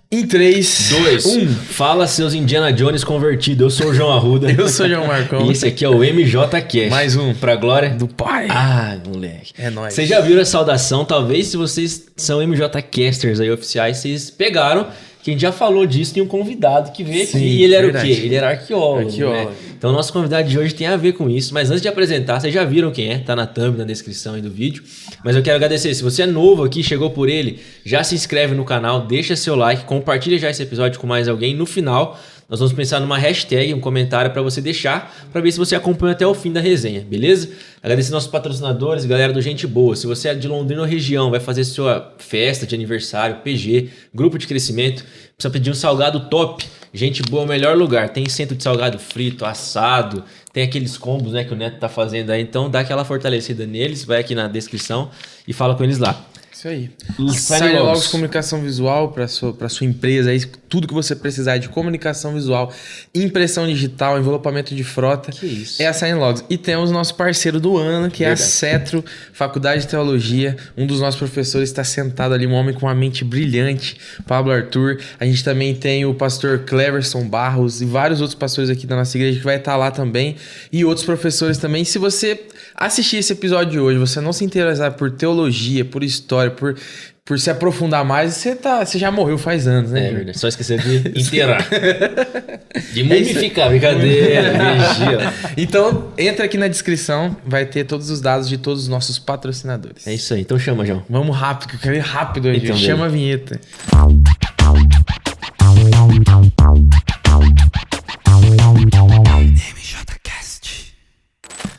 Em 3, 2, 1. Fala seus Indiana Jones convertidos. Eu sou o João Arruda. Eu sou o João Marcão. E esse aqui é o MJCast. Mais um. Pra glória Do pai. Ah, moleque. É nóis. Vocês já viram a saudação? Talvez se vocês são MJCasters aí oficiais, vocês pegaram que a gente já falou disso. Tem um convidado que veio aqui. E ele era verdade. o quê? Ele era arqueólogo. Arqueólogo. Né? Então, nosso convidado de hoje tem a ver com isso. Mas antes de apresentar, vocês já viram quem é. Tá na thumb, na descrição aí do vídeo. Mas eu quero agradecer. Se você é novo aqui, chegou por ele, já se inscreve no canal, deixa seu like, compartilha já esse episódio com mais alguém. No final, nós vamos pensar numa hashtag, um comentário para você deixar, para ver se você acompanha até o fim da resenha, beleza? Agradecer nossos patrocinadores, galera do Gente Boa. Se você é de Londrina ou região, vai fazer sua festa de aniversário, PG, grupo de crescimento, precisa pedir um salgado top. Gente Boa é o melhor lugar. Tem centro de salgado frito, assado, tem aqueles combos, né, que o Neto tá fazendo aí. Então dá aquela fortalecida neles, vai aqui na descrição e fala com eles lá. Isso aí. Sai Logo comunicação visual para sua empresa, aí tudo que você precisar de comunicação visual, impressão digital, envelopamento de frota. Que isso? É a Signlogs. E temos nosso parceiro do ano, que Verdade. é a Cetro, Faculdade de Teologia. Um dos nossos professores está sentado ali, um homem com uma mente brilhante, Pablo Arthur. A gente também tem o pastor Cleverson Barros e vários outros pastores aqui da nossa igreja que vai estar lá também. E outros professores também. Se você assistir esse episódio de hoje, você não se interessar por teologia, por história, por se aprofundar mais, você já morreu faz anos, né? É verdade, só esqueceu de inteirar. De mumificar, brincadeira, vigia. Então, entra aqui na descrição, vai ter todos os dados de todos os nossos patrocinadores. É isso aí, então chama, João. Vamos rápido, que eu quero ir rápido hoje. Então, Chama a vinheta.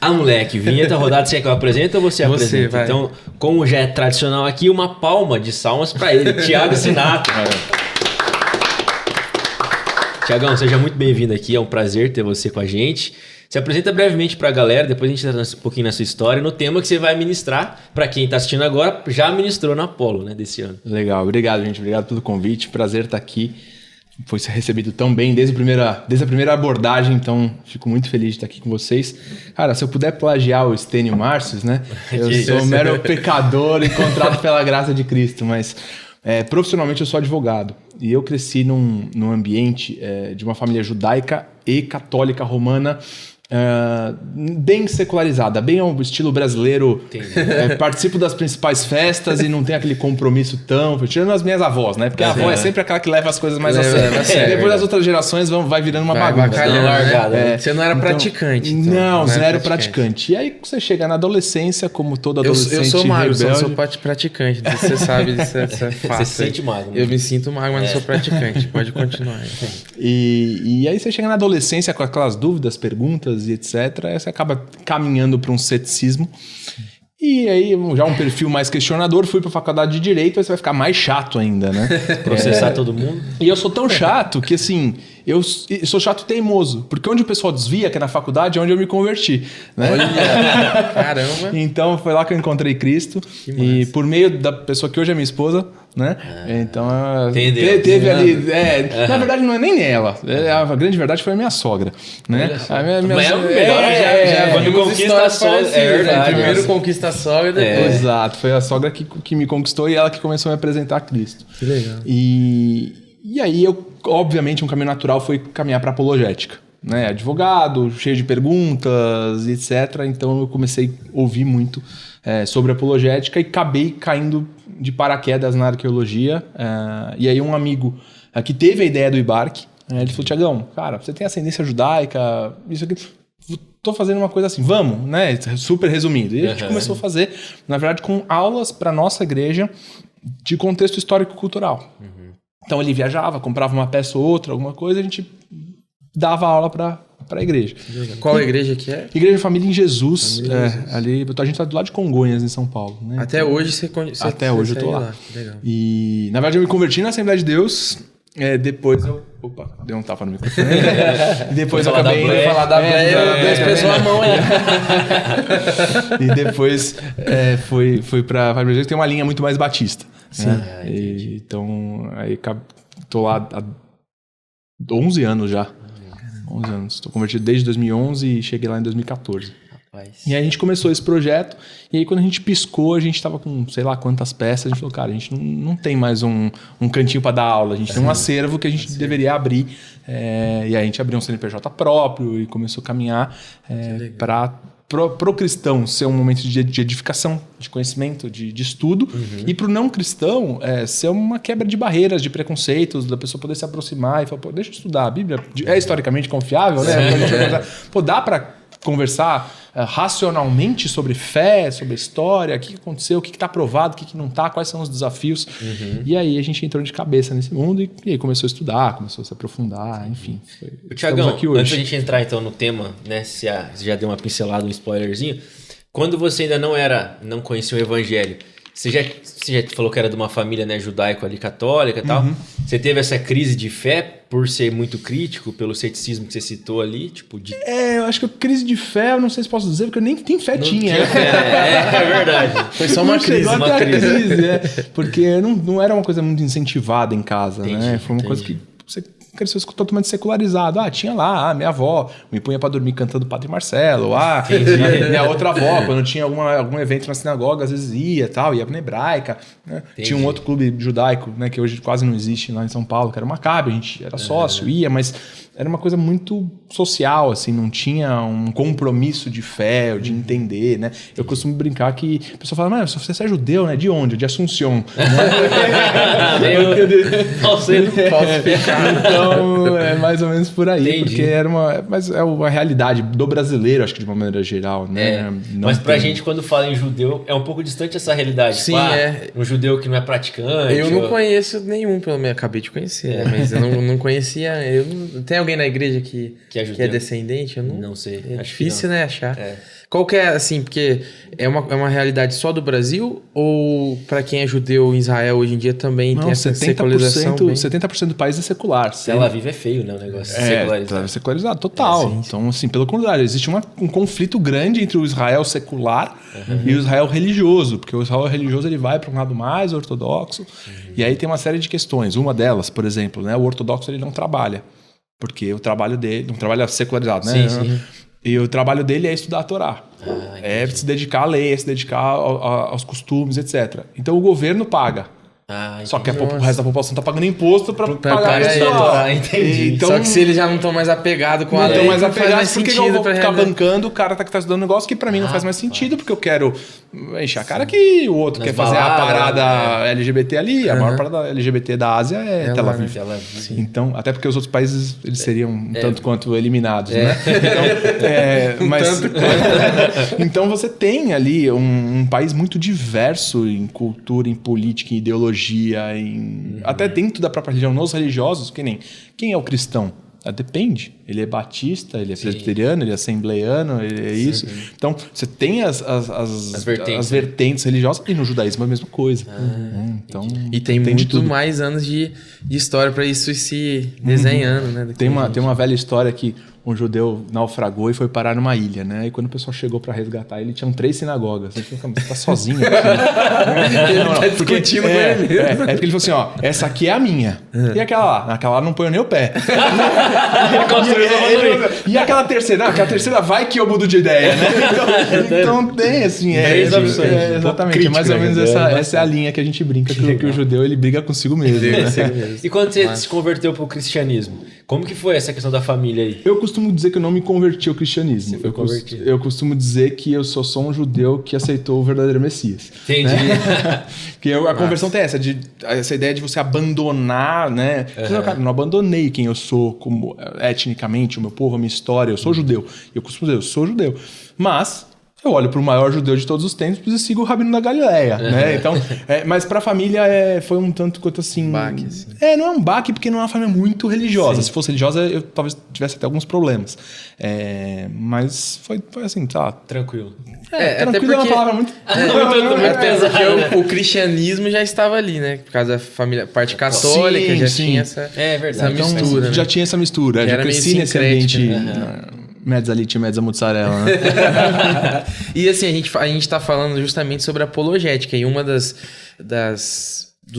Ah, moleque, vinheta rodada, você quer que eu apresente ou você apresenta? vai. Então, como já é tradicional aqui, uma palma de salmas pra ele, Thiago Sinato. Thiagão, seja muito bem-vindo aqui, é um prazer ter você com a gente. Se apresenta brevemente pra galera, depois a gente entra um pouquinho na sua história, no tema que você vai ministrar. Pra quem tá assistindo agora, já ministrou na Apolo, né, desse ano. Legal, obrigado, gente. Obrigado pelo convite. Prazer estar aqui. Foi recebido tão bem desde a primeira abordagem, então fico muito feliz de estar aqui com vocês. Cara, se eu puder plagiar o Estênio Márcios, né? Eu sou um mero pecador encontrado pela graça de Cristo, mas profissionalmente eu sou advogado. E eu cresci num ambiente de uma família judaica e católica romana, bem secularizada, bem ao estilo brasileiro. Participo das principais festas e não tem aquele compromisso tão... Tirando as minhas avós, né? Porque a avó é sempre aquela que leva as coisas mais a sério. Depois as outras gerações vai virando uma bagunça. Você não era praticante. Então. Não, zero praticante. E aí você chega na adolescência, como todo adolescente eu sou magro, rebelde. eu sou praticante. Você sabe disso, essa fato. Você se sente magro, né? Eu me sinto magro, mas não sou praticante. Pode continuar. E aí você chega na adolescência com aquelas dúvidas, perguntas e etc. Aí você acaba caminhando para um ceticismo. E aí, já um perfil mais questionador, fui para a faculdade de Direito, aí você vai ficar mais chato ainda, né? Processar todo mundo. E eu sou tão chato que, assim, eu sou chato teimoso. Porque onde o pessoal desvia, que é na faculdade, é onde eu me converti. Né? Olha, caramba. Então, foi lá que eu encontrei Cristo. E por meio da pessoa que hoje é minha esposa, né? Então, teve ali... Na verdade, não é nem ela. A grande verdade foi a minha sogra. Né? A minha já quando conquista a sogra. Primeiro conquista a sogra, depois. Exato. Foi a sogra que me conquistou e ela que começou a me apresentar a Cristo. Que legal. E aí, obviamente, um caminho natural foi caminhar para apologética. Né? Advogado, cheio de perguntas, etc. Então, eu comecei a ouvir muito sobre apologética e acabei caindo de paraquedas na arqueologia. E aí, um amigo que teve a ideia do Ibarque, ele falou: Thiagão, cara, você tem ascendência judaica, isso aqui... Tô fazendo uma coisa assim, vamos, né? Super resumindo. E a gente começou a fazer, na verdade, com aulas para nossa igreja de contexto histórico-cultural. Então ele viajava, comprava uma peça ou outra, alguma coisa, a gente dava aula para a igreja. Qual igreja que é? Igreja Família em Jesus. Ali, a gente tá do lado de Congonhas, em São Paulo. Né? Até hoje você Até hoje eu tô lá. Legal. E, na verdade, eu me converti na Assembleia de Deus. Depois eu... Opa, deu um tapa no microfone. Depois eu acabei indo falar da Deus pesou a mão aí. E depois fui pra Família, que tem uma linha muito mais batista. Sim. Né? Então, aí tô lá há 11 anos já. 11 anos. Tô convertido desde 2011 e cheguei lá em 2014. E aí a gente começou esse projeto, e aí quando a gente piscou, a gente tava com sei lá quantas peças, a gente falou, cara, a gente não tem mais um cantinho para dar aula, a gente tem um acervo que a gente deveria abrir, e aí a gente abriu um CNPJ próprio e começou a caminhar para pro cristão ser um momento de edificação, de conhecimento, de estudo, e pro não cristão ser uma quebra de barreiras, de preconceitos, da pessoa poder se aproximar e falar, pô, deixa eu estudar, a Bíblia é historicamente confiável, né? Pô, dá para conversar racionalmente sobre fé, sobre história, o que aconteceu, o que está provado, o que não está, quais são os desafios. E aí a gente entrou de cabeça nesse mundo e aí começou a estudar, começou a se aprofundar, enfim. Tiagão, antes da gente entrar então no tema, né, você já deu uma pincelada, um spoilerzinho, quando você ainda não conhecia o evangelho, você já falou que era de uma família, né, judaico ali, católica e tal. Você teve essa crise de fé por ser muito crítico pelo ceticismo que você citou ali? Tipo, eu acho que a crise de fé, eu não sei se posso dizer, porque eu nem tenho fé tinha. É verdade. Foi só uma crise. Porque não era uma coisa muito incentivada em casa, né? Foi uma coisa que você cresceu totalmente secularizado. Tinha lá, minha avó me punha pra dormir cantando Padre Marcelo. Minha outra avó, quando tinha algum evento na sinagoga, às vezes ia pra hebraica. Né? Tinha um outro clube judaico, né, que hoje quase não existe lá em São Paulo, que era o Maccabi, a gente era sócio, ia, mas era uma coisa muito social, assim, não tinha um compromisso de fé ou de entender, né? Eu costumo brincar que a pessoa fala, mas você é judeu, né? De onde? De Assunção. Então, é mais ou menos por aí. Entendi. Porque mas é uma realidade do brasileiro, acho que de uma maneira geral, né? Mas pra gente, quando fala em judeu, é um pouco distante essa realidade. Sim, um judeu que não é praticante. Eu não conheço nenhum, pelo menos, acabei de conhecer, mas eu não conhecia. Tem alguém na igreja que é descendente? Eu não sei. É difícil, né, achar. Qual que é, assim, porque é uma realidade só do Brasil ou para quem é judeu em Israel hoje em dia também tem essa secularização? 70% do país é secular. Tel Aviv é feio, né, o negócio secularizado. É secularizado, total. Sim. Então, assim, pelo contrário, existe um conflito grande entre o Israel secular e o Israel religioso, porque o Israel religioso ele vai para um lado mais ortodoxo, e aí tem uma série de questões. Uma delas, por exemplo, né, o ortodoxo ele não trabalha, porque o trabalho dele, não trabalha secularizado, né? Sim. E o trabalho dele é estudar a Torá. Se dedicar à lei, se dedicar aos costumes, etc. Então o governo paga. Só que o resto da população está pagando imposto para pagar isso. Entendi. Então, só que se eles já não estão mais apegados com a lei, não faz mais sentido. Por que eu vou ficar bancando o cara que está estudando um negócio que para mim não faz mais sentido, porque eu quero encher a cara que o outro quer fazer a parada LGBT ali. A maior parada LGBT da Ásia é Tel Aviv. Então, até porque os outros países eles seriam um tanto quanto eliminados, né? Então você tem ali um país muito diverso em cultura, em política, em ideologia, até dentro da própria religião, nos religiosos, quem é o cristão? Depende. Ele é batista, ele é presbiteriano, ele é assembleiano, ele é isso. Então, você tem as vertentes religiosas, e no judaísmo é a mesma coisa. Então, e tem muito mais anos de história para isso ir se desenhando, né? Tem uma velha história que um judeu naufragou e foi parar numa ilha, né? E quando o pessoal chegou para resgatar ele, tinham 3 sinagogas. Ele falou, você tá sozinho aqui, né? Ele tá discutindo com ele mesmo. Porque ele falou assim, essa aqui é a minha. E aquela lá? Naquela lá não ponho nem o pé. E aquela terceira? Aquela terceira vai que eu mudo de ideia, né? Então tem, assim... exatamente. É mais ou menos essa é a linha que a gente brinca, que o judeu ele briga consigo mesmo. Né? E quando você se converteu pro cristianismo, como que foi essa questão da família aí? Eu costumo dizer que eu não me converti ao cristianismo. Eu costumo dizer que eu só sou um judeu que aceitou o verdadeiro Messias. Entendi. Né? Que a conversão tem essa ideia de você abandonar, né? Cara, não abandonei quem eu sou como etnicamente, o meu povo, a minha história. Eu sou judeu. Eu costumo dizer, eu sou judeu. Mas eu olho para o maior judeu de todos os tempos e sigo o Rabino da Galileia, né? Então, mas para a família foi um tanto quanto assim... baque, assim. Não é um baque porque não é uma família muito religiosa. Sim. Se fosse religiosa, eu talvez tivesse até alguns problemas. Mas foi assim, tá? Tranquilo. Tranquilo é uma palavra muito... porque o cristianismo já estava ali, né? Por causa da família, parte católica, já tinha essa mistura. Então, já tinha essa mistura. Já cresci nesse ambiente... Mezzalite, mezza mozzarella, né? E assim, a gente tá falando justamente sobre apologética, e uma dos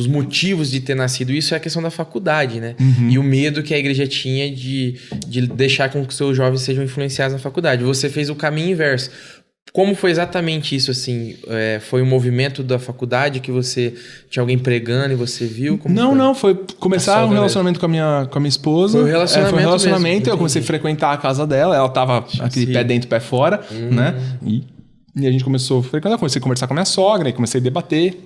motivos de ter nascido isso é a questão da faculdade, né? E o medo que a igreja tinha de deixar com que seus jovens sejam influenciados na faculdade. Você fez o caminho inverso. Como foi exatamente isso, assim? Foi um movimento da faculdade que você... Tinha alguém pregando e você viu? Como Não, foi? foi começar um relacionamento com a minha esposa. Foi um relacionamento foi um relacionamento, mesmo, eu comecei a frequentar a casa dela, ela tava aquele pé dentro, pé fora, né? E a gente começou a frequentar, comecei a conversar com a minha sogra, e comecei a debater.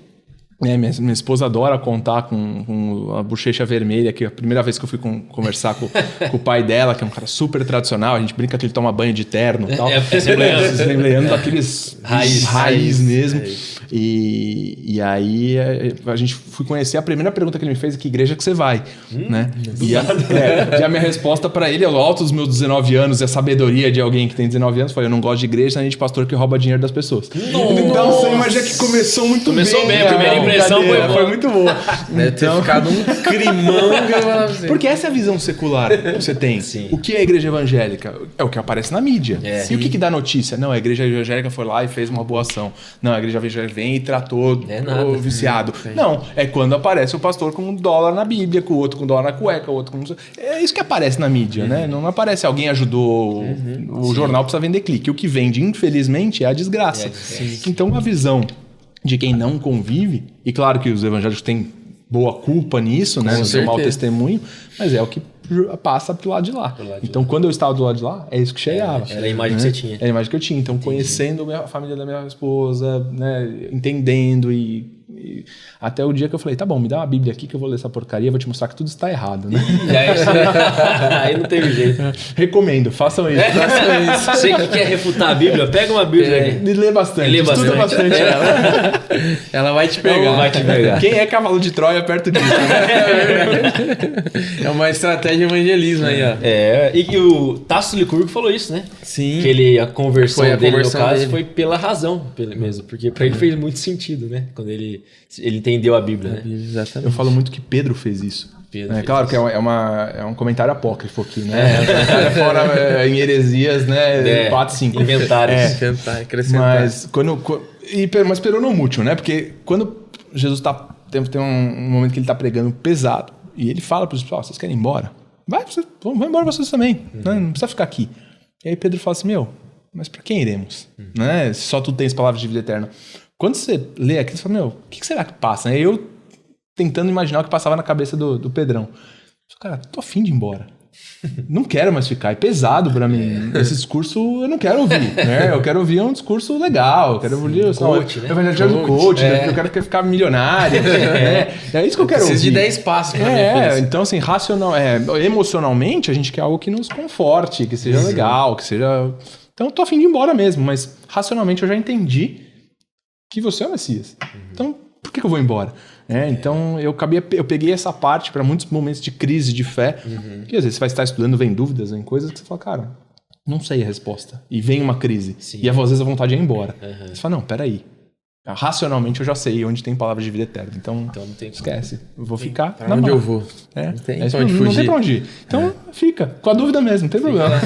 Minha esposa adora contar com a bochecha vermelha, que a primeira vez que eu fui conversar com o pai dela, que é um cara super tradicional, a gente brinca que ele toma banho de terno e tal. Assembleiano daqueles raiz mesmo. E aí a gente foi conhecer, a primeira pergunta que ele me fez é que igreja que você vai, né? E a minha resposta para ele, ao alto dos meus 19 anos e a sabedoria de alguém que tem 19 anos, foi: eu não gosto de igreja, nem de pastor que rouba dinheiro das pessoas. Então você imagina que começou muito bem. Começou bem, a primeira impressão foi muito boa. Deve ter ficado um climão que eu falava assim. Porque essa é a visão secular que você tem. Sim. O que é a igreja evangélica? É o que aparece na mídia. E o que dá notícia? Não, a igreja evangélica foi lá e fez uma boa ação. Não, a igreja evangélica vem e tratou o viciado. Não, é quando aparece o pastor com $1 na Bíblia, com o outro com $1 na cueca, o outro com... É isso que aparece na mídia, né? Não aparece alguém ajudou, o jornal precisa vender clique. O que vende, infelizmente, é a desgraça. Então, a visão de quem não convive, e claro que os evangélicos têm boa culpa nisso, né? No seu mau testemunho, mas é o que passa pro lado de lá. Então, quando eu estava do lado de lá, é isso que chegava. Era a imagem que você tinha. Era a imagem que eu tinha. Então, conhecendo a família da minha esposa, né? Entendendo e até o dia que eu falei, tá bom, me dá uma Bíblia aqui que eu vou ler essa porcaria, vou te mostrar que tudo está errado, né? Aí não teve jeito. Recomendo, façam isso. Você que quer refutar a Bíblia, pega uma Bíblia aí. E lê bastante. Estuda bastante ela. Ela vai te pegar. Quem é cavalo de Troia perto disso, né? É uma estratégia de evangelismo aí, ó. E o Tasso Licurgo falou isso, né? Sim. Que a conversão dele, no caso, dele. foi pela razão mesmo. Porque pra ele fez muito sentido, né? Quando ele entendeu a Bíblia, né? Exatamente. Eu falo muito que Pedro fez isso. Claro que é um comentário apócrifo aqui, né? Fora em heresias, né? 4, 5. Inventários. Acrescentar. Mas peronomútil, mútil, né? Porque quando Jesus tem um momento que ele tá pregando pesado e ele fala para os pessoal: vocês querem ir embora? Vai embora vocês também. Né? Não precisa ficar aqui. E aí Pedro fala assim: mas para quem iremos? Né? Se só tu tens palavras de vida eterna. Quando você lê aqui, você fala: o que será que passa? Né? Eu tentando imaginar o que passava na cabeça do Pedrão. Cara, tô afim de ir embora. Não quero mais ficar. É pesado pra mim. Esse discurso eu não quero ouvir. Né? Eu quero ouvir um discurso legal. Eu quero ouvir o coach, né? evangelho do coach. Né? Eu quero ficar milionário. É isso que eu quero ouvir. Preciso de 10 passos pra mim. Então, assim, emocionalmente, a gente quer algo que nos conforte, que seja legal, que seja... Então, eu tô afim de ir embora mesmo. Mas, racionalmente, eu já entendi que você é o Messias. Então, por que eu vou embora? Então, eu peguei essa parte para muitos momentos de crise de fé, que às vezes você vai estar estudando, vem dúvidas, vem coisas que você fala, cara, não sei a resposta. E vem uma crise. E às vezes a vontade é ir embora. Você fala, não, peraí. Racionalmente eu já sei onde tem palavras de vida eterna. Então não tem esquece. Eu vou ficar pra onde eu vou. Não tem pra onde ir. Então fica. Com a dúvida mesmo, não tem problema.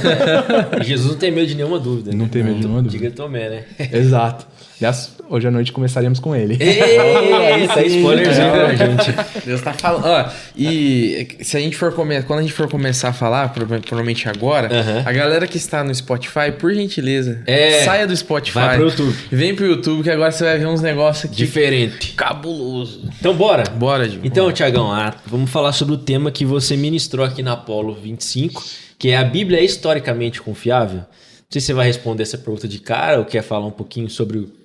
Jesus não tem medo de nenhuma dúvida. Não tem medo de nenhuma dúvida. Diga Tomé, né? Exato. Aliás, hoje à noite começaremos com ele. Isso aí, spoilerzinho pra gente. Deus tá falando. E se a gente for quando a gente for começar a falar, provavelmente agora, a galera que está no Spotify, por gentileza, saia do Spotify. Vai pro YouTube. Vem pro YouTube, que agora você vai ver uns negócios aqui. Diferente. Cabuloso. Então, bora? Bora, Gil. Então, Tiagão, vamos falar sobre o tema que você ministrou aqui na Apolo 25, que é: a Bíblia é historicamente confiável? Não sei se você vai responder essa pergunta de cara ou quer falar um pouquinho sobre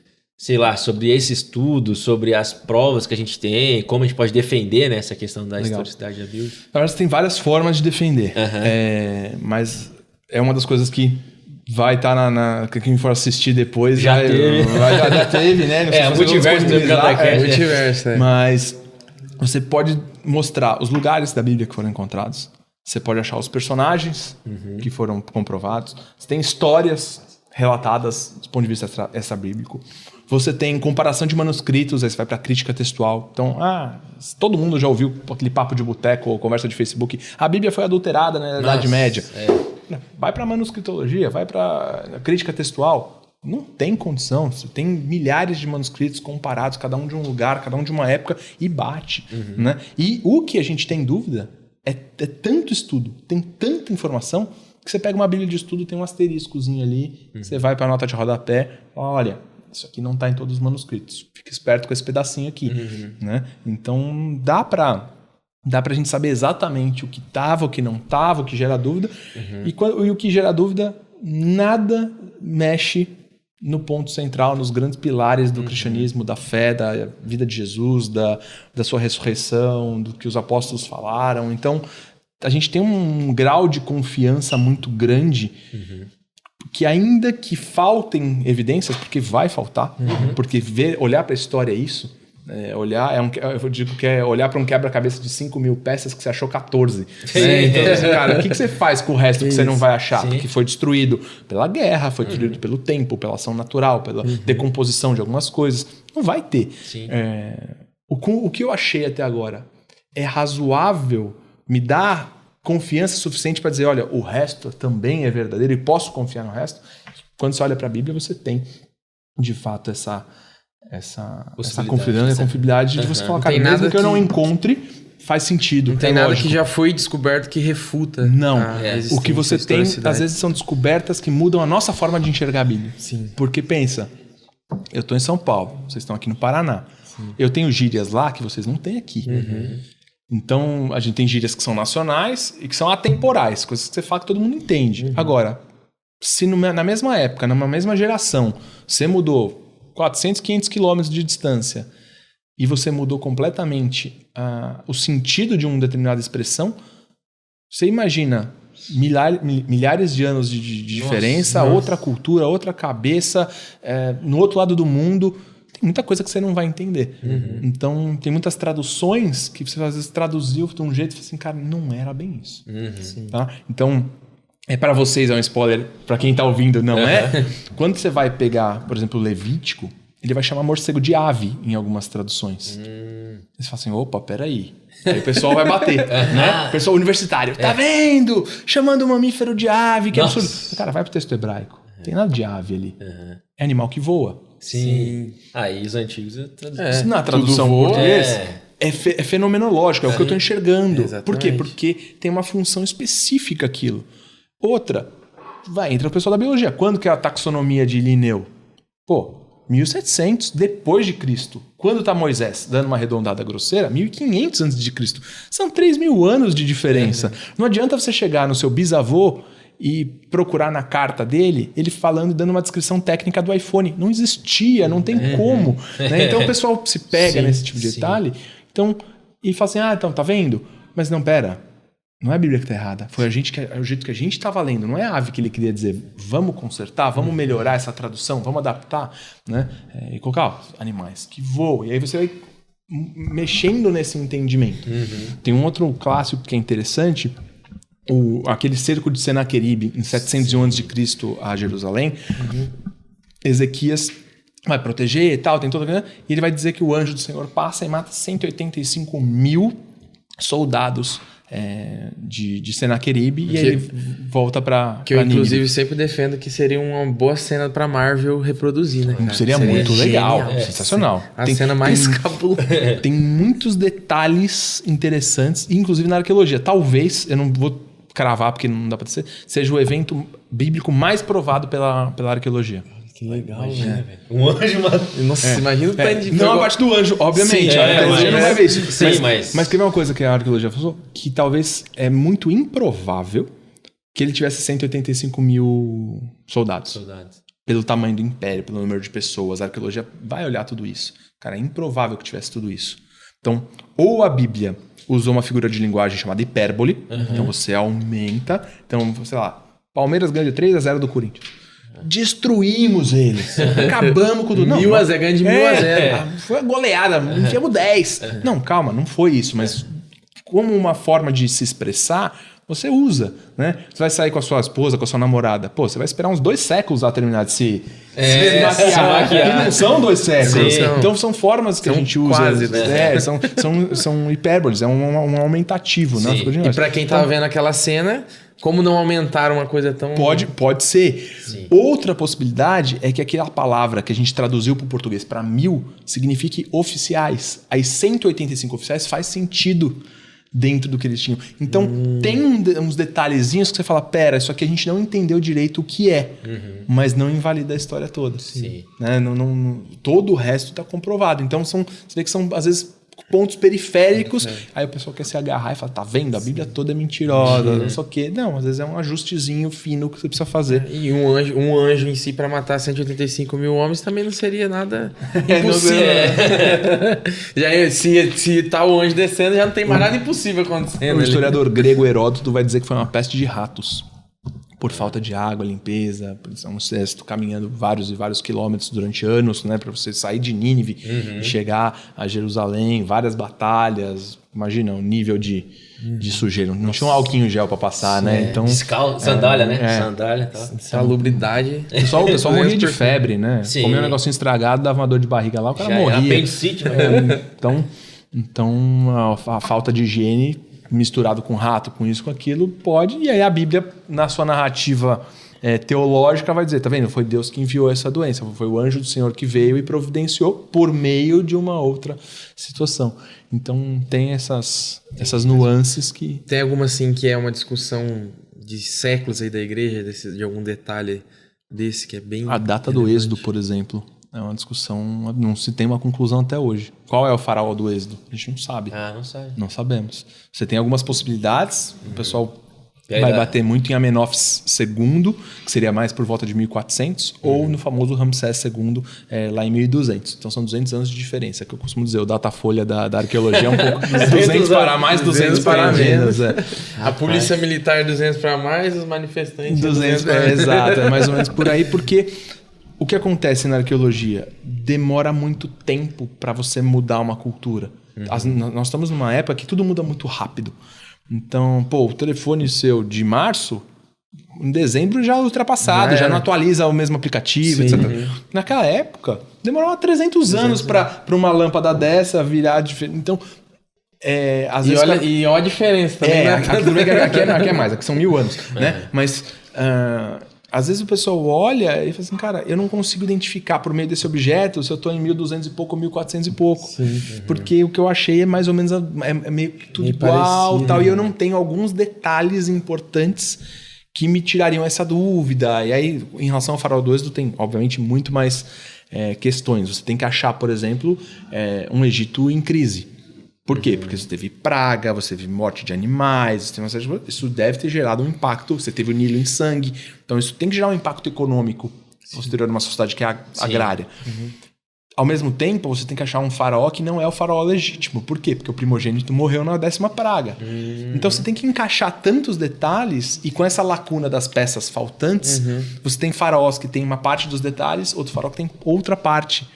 esse estudo, sobre as provas que a gente tem, como a gente pode defender, né, essa questão da historicidade da Bíblia. Na verdade, tem várias formas de defender, mas é uma das coisas que vai estar quem for assistir depois já teve, né? Não sei se multiverso do multiverso, Mas você pode mostrar os lugares da Bíblia que foram encontrados. Você pode achar os personagens que foram comprovados. Você tem histórias relatadas do ponto de vista extra-bíblico. Você tem comparação de manuscritos, aí você vai para crítica textual. Então, todo mundo já ouviu aquele papo de boteco ou conversa de Facebook. A Bíblia foi adulterada na Idade Média. Vai para manuscritologia, vai para crítica textual. Não tem condição. Você tem milhares de manuscritos comparados, cada um de um lugar, cada um de uma época, e bate. Né? E o que a gente tem dúvida é tanto estudo, tem tanta informação, que você pega uma Bíblia de estudo, tem um asteriscozinho ali, você vai para a nota de rodapé, olha, isso aqui não está em todos os manuscritos. Fica esperto com esse pedacinho aqui. Né? Então, dá pra gente saber exatamente o que estava, o que não estava, o que gera dúvida. E o que gera dúvida, nada mexe no ponto central, nos grandes pilares do cristianismo, da fé, da vida de Jesus, da sua ressurreição, do que os apóstolos falaram. Então, a gente tem um grau de confiança muito grande que ainda que faltem evidências, porque vai faltar, porque olhar para a história é isso, eu digo que é olhar para um quebra-cabeça de 5.000 peças que você achou 14. Né? Então, assim, cara, o que você faz com o resto que você não vai achar? Porque foi destruído pela guerra, foi destruído pelo tempo, pela ação natural, pela decomposição de algumas coisas. Não vai ter. O que eu achei até agora é razoável, me dá confiança suficiente para dizer, olha, o resto também é verdadeiro e posso confiar no resto. Quando você olha para a Bíblia, você tem, de fato, essa confiabilidade de você falar, cara, mesmo que eu não encontre, faz sentido. Não tem nada que já foi descoberto que refuta. Não. O que você tem, às vezes, são descobertas que mudam a nossa forma de enxergar a Bíblia. Sim. Porque pensa, eu estou em São Paulo, vocês estão aqui no Paraná. Eu tenho gírias lá que vocês não têm aqui. Então, a gente tem gírias que são nacionais e que são atemporais, coisas que você fala que todo mundo entende. Agora, se na mesma época, numa mesma geração, você mudou 400, 500 quilômetros de distância e você mudou completamente o sentido de uma determinada expressão, você imagina milhares de anos de diferença, outra cultura, outra cabeça, no outro lado do mundo. Muita coisa que você não vai entender. Então, tem muitas traduções que você às vezes traduziu de um jeito e fala assim, cara, não era bem isso. Tá? Então, para vocês é um spoiler, para quem tá ouvindo não é. Quando você vai pegar, por exemplo, o Levítico, ele vai chamar morcego de ave em algumas traduções. Você fala assim, opa, peraí. Aí o pessoal vai bater, né? O pessoal universitário, tá vendo? Chamando o mamífero de ave, que é absurdo. Cara, vai pro texto hebraico. Não tem nada de ave ali. É animal que voa. Sim. Aí os antigos... Na tradução portuguesa é fenomenológico, é o que eu estou enxergando. Exatamente. Por quê? Porque tem uma função específica aquilo. Outra, entra o pessoal da biologia. Quando que é a taxonomia de Linneu? 1700 depois de Cristo. Quando está Moisés, dando uma arredondada grosseira, 1500 antes de Cristo. São 3.000 anos de diferença. Não adianta você chegar no seu bisavô e procurar na carta dele, ele falando e dando uma descrição técnica do iPhone. Não existia, não tem como. Né? Então o pessoal se pega nesse tipo de detalhe e fala assim, então, tá vendo? Mas não, pera, não é a Bíblia que tá errada. Foi o jeito que a gente estava lendo. Não é a ave que ele queria dizer, vamos consertar, vamos melhorar essa tradução, vamos adaptar. Né? E colocar animais que voam. E aí você vai mexendo nesse entendimento. Tem um outro clássico que é interessante, aquele cerco de Senaqueribe em 701 a.C. a Jerusalém. Ezequias vai proteger e tal, tem todo, e ele vai dizer que o anjo do Senhor passa e mata 185.000 soldados de Senaqueribe e ele volta para que eu inclusive sempre defendo que seria uma boa cena para Marvel reproduzir, né? Seria muito legal, sensacional. A cena mais cabulosa. Tem muitos detalhes interessantes, inclusive na arqueologia. Talvez, eu não vou cravar porque não dá para dizer, seja o evento bíblico mais provado pela arqueologia. Que legal, velho. Um anjo... Nossa, imagina o tanto de... Não a parte do anjo, obviamente. Sim, a arqueologia não vai ver isso. Sim, mas quer ver uma coisa que a arqueologia falou? Que talvez é muito improvável que ele tivesse 185.000 soldados. Pelo tamanho do império, pelo número de pessoas. A arqueologia vai olhar tudo isso. Cara, é improvável que tivesse tudo isso. Então, ou a Bíblia usou uma figura de linguagem chamada hipérbole. Então você aumenta. Então, sei lá, Palmeiras ganha de 3-0 do Corinthians. Destruímos eles. Acabamos com tudo. 1.000 ganha de 1.000. Foi a goleada. Enfiamos 10. Não, calma, não foi isso. Mas como uma forma de se expressar, você usa, né? Você vai sair com a sua esposa, com a sua namorada. Você vai esperar uns 2 séculos a terminar de se maquiar. E não são 2 séculos. Sim. Então são formas que a gente usa. Quase, né? São hipérboles. É um aumentativo. Né? E pra quem tava vendo aquela cena... Como não aumentaram uma coisa tão... Pode ser. Sim. Outra possibilidade é que aquela palavra que a gente traduziu para o português para 1.000 signifique oficiais. As 185 oficiais faz sentido dentro do que eles tinham. Então, tem uns detalhezinhos que você fala, pera, isso aqui a gente não entendeu direito o que é, mas não invalida a história toda. Sim. Né? Todo o resto está comprovado. Então, você vê que são, às vezes, pontos periféricos, aí o pessoal quer se agarrar e fala, tá vendo? A Bíblia toda é mentirosa, não sei o quê. Não, às vezes é um ajustezinho fino que você precisa fazer. E um anjo em si para matar 185 mil homens também não seria nada impossível. Já, se tá o anjo descendo, já não tem mais nada impossível acontecendo. O historiador grego Heródoto vai dizer que foi uma peste de ratos. Por falta de água, limpeza, por um exército caminhando vários e vários quilômetros durante anos, né, para você sair de Nínive e chegar a Jerusalém, várias batalhas. Imagina o nível de sujeira. Não tinha um alquinho gel para passar, né? Então, sandália, né? Sandália, tá. Salubridade. O pessoal morria de febre, né? Sim. Comia um negocinho estragado, dava uma dor de barriga lá, o cara morria. Apendicite, né? Então a falta de higiene misturado com rato, com isso, com aquilo, pode. E aí a Bíblia, na sua narrativa teológica, vai dizer, tá vendo? Foi Deus que enviou essa doença. Foi o anjo do Senhor que veio e providenciou por meio de uma outra situação. Então tem essas nuances que... Tem alguma, assim, que é uma discussão de séculos aí da igreja, de algum detalhe desse que é bem... A data do Êxodo, por exemplo, é uma discussão, não se tem uma conclusão até hoje. Qual é o faraó do Êxodo? A gente não sabe. Não sabe. Não sabemos. Você tem algumas possibilidades, o pessoal vai bater muito em Amenófis II, que seria mais por volta de 1400, ou no famoso Ramsés II, lá em 1200. Então são 200 anos de diferença, que eu costumo dizer, o datafolha da arqueologia é um pouco 200 para mais, 200 para menos. A polícia militar 200 para mais, os manifestantes 200 para menos. Exato, é mais ou menos por aí, porque... O que acontece na arqueologia? Demora muito tempo para você mudar uma cultura. Nós estamos numa época que tudo muda muito rápido. Então, o telefone seu de março, em dezembro já é ultrapassado, já não atualiza o mesmo aplicativo, etc. Naquela época, demorava 300 anos para uma lâmpada dessa virar diferente. Então, às vezes... E olha a diferença também. Aqui é mais, aqui são 1000 anos. Né? Mas... às vezes o pessoal olha e fala assim, cara, eu não consigo identificar por meio desse objeto se eu estou em 1200 e pouco ou 1400 e pouco. Porque o que eu achei é mais ou menos é meio que tudo igual, tal, e eu não tenho alguns detalhes importantes que me tirariam essa dúvida. E aí, em relação ao faraó do Êxodo, tem, obviamente, muito mais questões. Você tem que achar, por exemplo, um Egito em crise. Por quê? Porque você teve praga, você teve morte de animais, isso deve ter gerado um impacto. Você teve o Nilo em sangue, então isso tem que gerar um impacto econômico posterior numa sociedade que é agrária. Ao mesmo tempo, você tem que achar um faraó que não é o faraó legítimo. Por quê? Porque o primogênito morreu na 10ª praga. Então você tem que encaixar tantos detalhes, e com essa lacuna das peças faltantes, você tem faraós que tem uma parte dos detalhes, outro faraó que tem outra parte.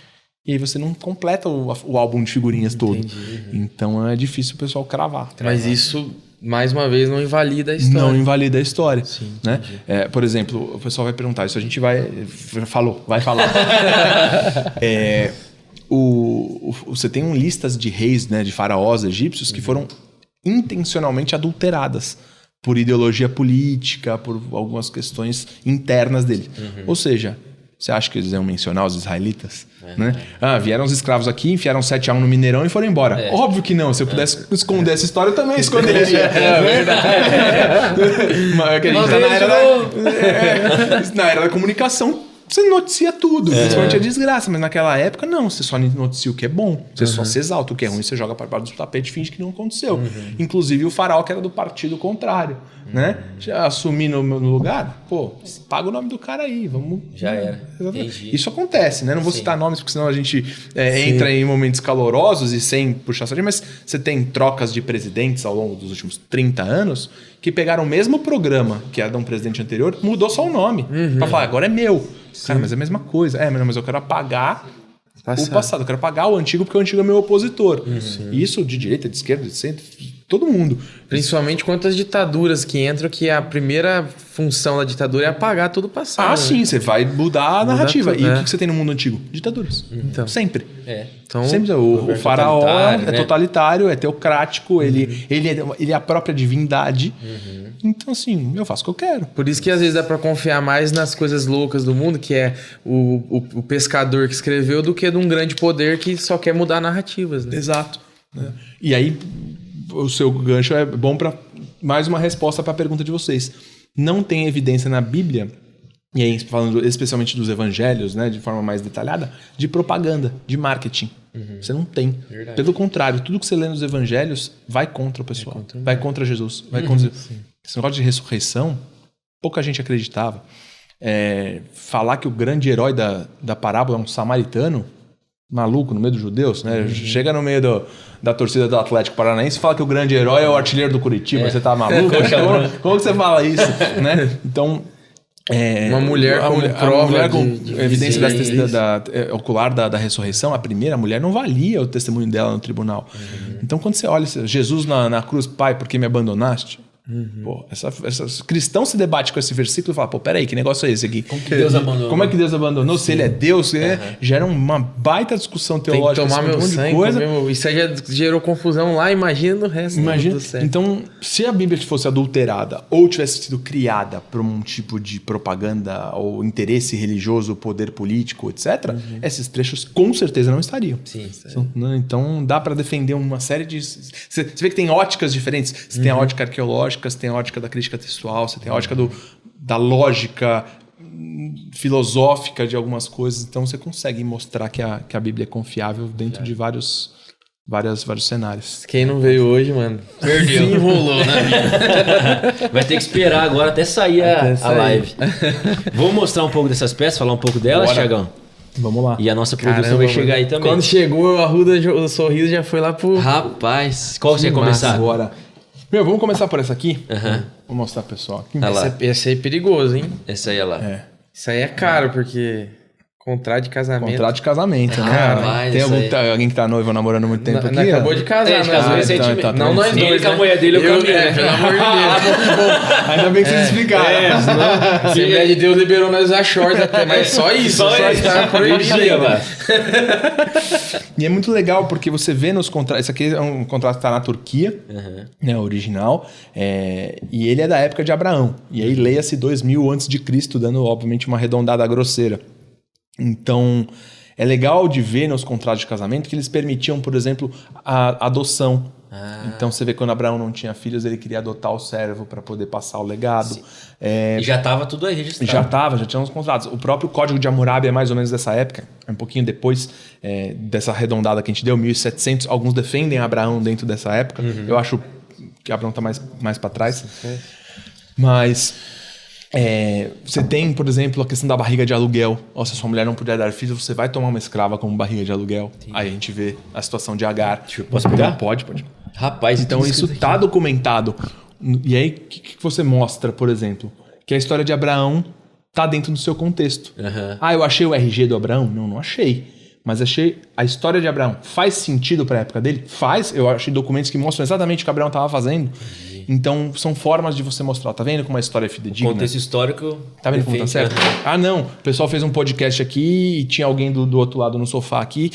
E aí você não completa o álbum de figurinhas todo. Então é difícil o pessoal cravar. Mas isso, mais uma vez, não invalida a história. Não invalida a história. Sim, né? Por exemplo, o pessoal vai perguntar, isso a gente vai falar. Você tem listas de reis, né, de faraós egípcios que foram intencionalmente adulteradas por ideologia política, por algumas questões internas dele. Ou seja... Você acha que eles iam mencionar os israelitas? Né? Vieram os escravos aqui, enfiaram 7 a 1 no Mineirão e foram embora. Óbvio que não. Se eu pudesse esconder essa história, eu também esconderia. Mas que a gente tá na era da comunicação. Você noticia tudo, principalmente a desgraça. Mas naquela época, não. Você só noticia o que é bom. Você só se exalta. O que é ruim, você joga para baixo do tapete e finge que não aconteceu. Inclusive o faraó, que era do partido contrário. Né? Já assumir no lugar, paga o nome do cara aí. Vamos. Já era. Isso acontece, né? Não vou citar nomes, porque senão a gente entra em momentos calorosos e sem puxar sardinha, mas você tem trocas de presidentes ao longo dos últimos 30 anos que pegaram o mesmo programa que era de um presidente anterior, mudou só o nome. Pra falar, agora é meu. Cara, mas é a mesma coisa. Mas eu quero apagar o passado. Eu quero apagar o antigo porque o antigo é meu opositor. Isso de direita, de esquerda, de centro, todo mundo. Principalmente quantas ditaduras que entram, que a primeira função da ditadura é apagar todo o passado. Sim, você vai mudar a narrativa. E o que você tem no mundo antigo? Ditaduras. Então. Sempre. Então, sempre. O faraó é totalitário, é teocrático, ele é a própria divindade. Então, assim, eu faço o que eu quero. Por isso que às vezes dá pra confiar mais nas coisas loucas do mundo, que é o pescador que escreveu, do que de um grande poder que só quer mudar narrativas. Né? Exato. E aí, o seu gancho é bom para mais uma resposta para a pergunta de vocês. Não tem evidência na Bíblia, e aí falando especialmente dos evangelhos, né, de forma mais detalhada, de propaganda, de marketing. Você não tem. Verdade. Pelo contrário, tudo que você lê nos evangelhos vai contra o pessoal. Vai contra Jesus. Vai contra... Esse negócio de ressurreição, pouca gente acreditava. Falar que o grande herói da parábola é um samaritano, maluco, no meio dos judeus, né? Chega no meio da torcida do Atlético Paranaense e fala que o grande herói é o artilheiro do Curitiba. Você tá maluco? Como que você fala isso? Né? Então... uma mulher como prova mulher com de evidência visível, ocular da ressurreição, a primeira mulher não valia o testemunho dela no tribunal. Então, quando você olha Jesus na cruz, pai, por que me abandonaste? Pô, cristão se debate com esse versículo e fala, pô, peraí, que negócio é esse aqui? Como que Deus abandonou? Como é que Deus abandonou? Se ele é Deus, gera uma baita discussão tem que teológica. tomar meu um monte de sangue, coisa. isso aí já gerou confusão lá, imagina no resto do céu. Então, se a Bíblia fosse adulterada ou tivesse sido criada por um tipo de propaganda ou interesse religioso, poder político, etc., esses trechos com certeza não estariam. Sim. Então, dá para defender uma série de... Você vê que tem óticas diferentes. Você tem a ótica arqueológica, você tem a ótica da crítica textual, você tem a ótica da lógica filosófica de algumas coisas. Então, você consegue mostrar que a Bíblia é confiável dentro de vários cenários. Quem não veio hoje, mano, Perdeu. se enrolou na vida. Vai ter que esperar agora até sair a live. Vamos mostrar um pouco dessas peças, falar um pouco delas, Bora. Thiagão? Vamos lá. E a nossa produção Caramba, vai chegar mano. aí também. Quando chegou, a Arruda, o sorriso já foi lá pro... Rapaz, qual você ia Que começar? massa. Agora... vamos começar por essa aqui? Aham. Vou mostrar pro pessoal aqui. Olha lá. Esse aí é perigoso, hein? Essa aí é lá. Isso aí é caro, porque... Contrato de casamento. Contrato de casamento, né? Rapaz, Tem isso aí. alguém que tá noivo namorando há muito tempo aqui? Acabou de casar, É, a gente casou né? recentemente. tá, Não nós Ele dois, com a né? mulher dele, eu com a minha, né? Pelo amor de Deus. Ainda bem que vocês explicaram. A Assembleia de Deus liberou nós usar shorts até, mas só isso. Só isso. Tá proibido Podia, ainda. lá. E é muito legal porque você vê nos contratos... Esse aqui é um contrato que tá na Turquia, né, original, e ele é da época de Abraão. E aí leia-se 2000 a.C., dando, obviamente, uma arredondada grosseira. Então, é legal de ver nos contratos de casamento que eles permitiam, por exemplo, a adoção. Então, você vê quando Abraão não tinha filhos, ele queria adotar o servo para poder passar o legado. E já tava tudo aí registrado. Já tinha uns contratos. O próprio Código de Hammurabi é mais ou menos dessa época, é um pouquinho depois dessa arredondada que a gente deu, 1700. Alguns defendem Abraão dentro dessa época. Eu acho que Abraão está mais para trás. Mas... você tem, por exemplo, a questão da barriga de aluguel. Se a sua mulher não puder dar filhos, você vai tomar uma escrava como barriga de aluguel. Aí a gente vê a situação de Agar. Posso pegar? Pode. Rapaz, Então isso está documentado. E aí, o que você mostra, por exemplo? Que a história de Abraão está dentro do seu contexto. Eu achei o RG do Abraão? Não achei. Mas achei a história de Abraão. Faz sentido para a época dele? Faz. Eu achei documentos que mostram exatamente o que Abraão estava fazendo. Então, são formas de você mostrar. Tá vendo como a história é fidedigna? Contexto histórico. Tá vendo como tá certo? Não. O pessoal fez um podcast aqui e tinha alguém do outro lado no sofá aqui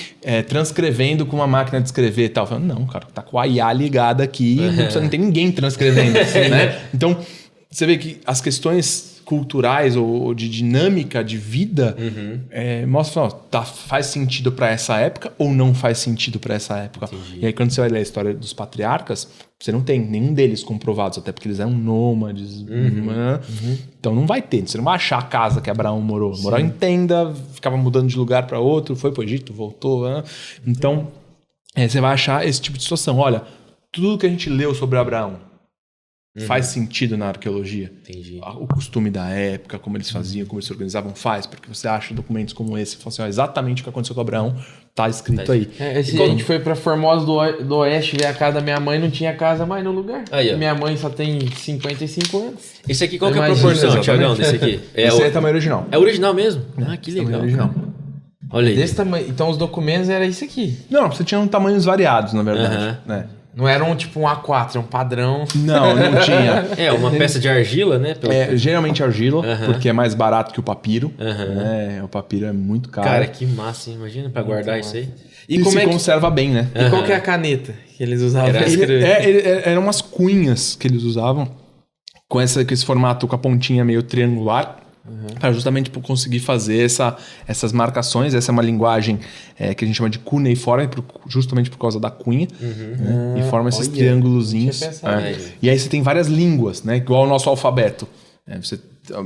transcrevendo com uma máquina de escrever e tal. Falando, não, cara, tá com a IA ligada aqui não tem ninguém transcrevendo. Né? Então, você vê que as questões culturais ou de dinâmica de vida mostram, faz sentido para essa época ou não faz sentido para essa época. Entendi. E aí, quando você vai ler a história dos patriarcas, você não tem nenhum deles comprovados, até porque eles eram nômades. Então não vai ter. Você não vai achar a casa que Abraão morou. Sim. Morava em tenda, ficava mudando de lugar para outro, foi para o Egito, voltou. Então, você vai achar esse tipo de situação. Olha, tudo que a gente leu sobre Abraão faz sentido na arqueologia. Entendi. O costume da época, como eles faziam, como eles se organizavam, faz. Porque você acha documentos como esse, fala assim, exatamente o que aconteceu com Abraão, tá escrito aí. A gente foi pra Formosa do Oeste ver a casa da minha mãe, não tinha casa mais no lugar. Aí, minha mãe só tem 55 anos. Esse aqui, qual que é a proporção, Thiagão, desse aqui? Esse é o tamanho original. É original mesmo? Que legal. Original. Olha aí. Desse tamanho. Então os documentos era isso aqui. Não, você tinha tamanhos variados, na verdade. Né? Não era um A4, é um padrão. Não tinha. Uma peça de argila, né? Geralmente argila, porque é mais barato que o papiro. O papiro é muito caro. Cara, que massa, hein? Imagina pra guardar isso aí. E como se conserva bem, né? E qual que é a caneta que eles usavam pra escrever? Eram umas cunhas que eles usavam com esse formato com a pontinha meio triangular. para justamente conseguir fazer essas marcações. Essa é uma linguagem que a gente chama de cuneiforme, justamente por causa da cunha, né? E forma esses triângulozinhos. E aí você tem várias línguas, né? Igual o nosso alfabeto.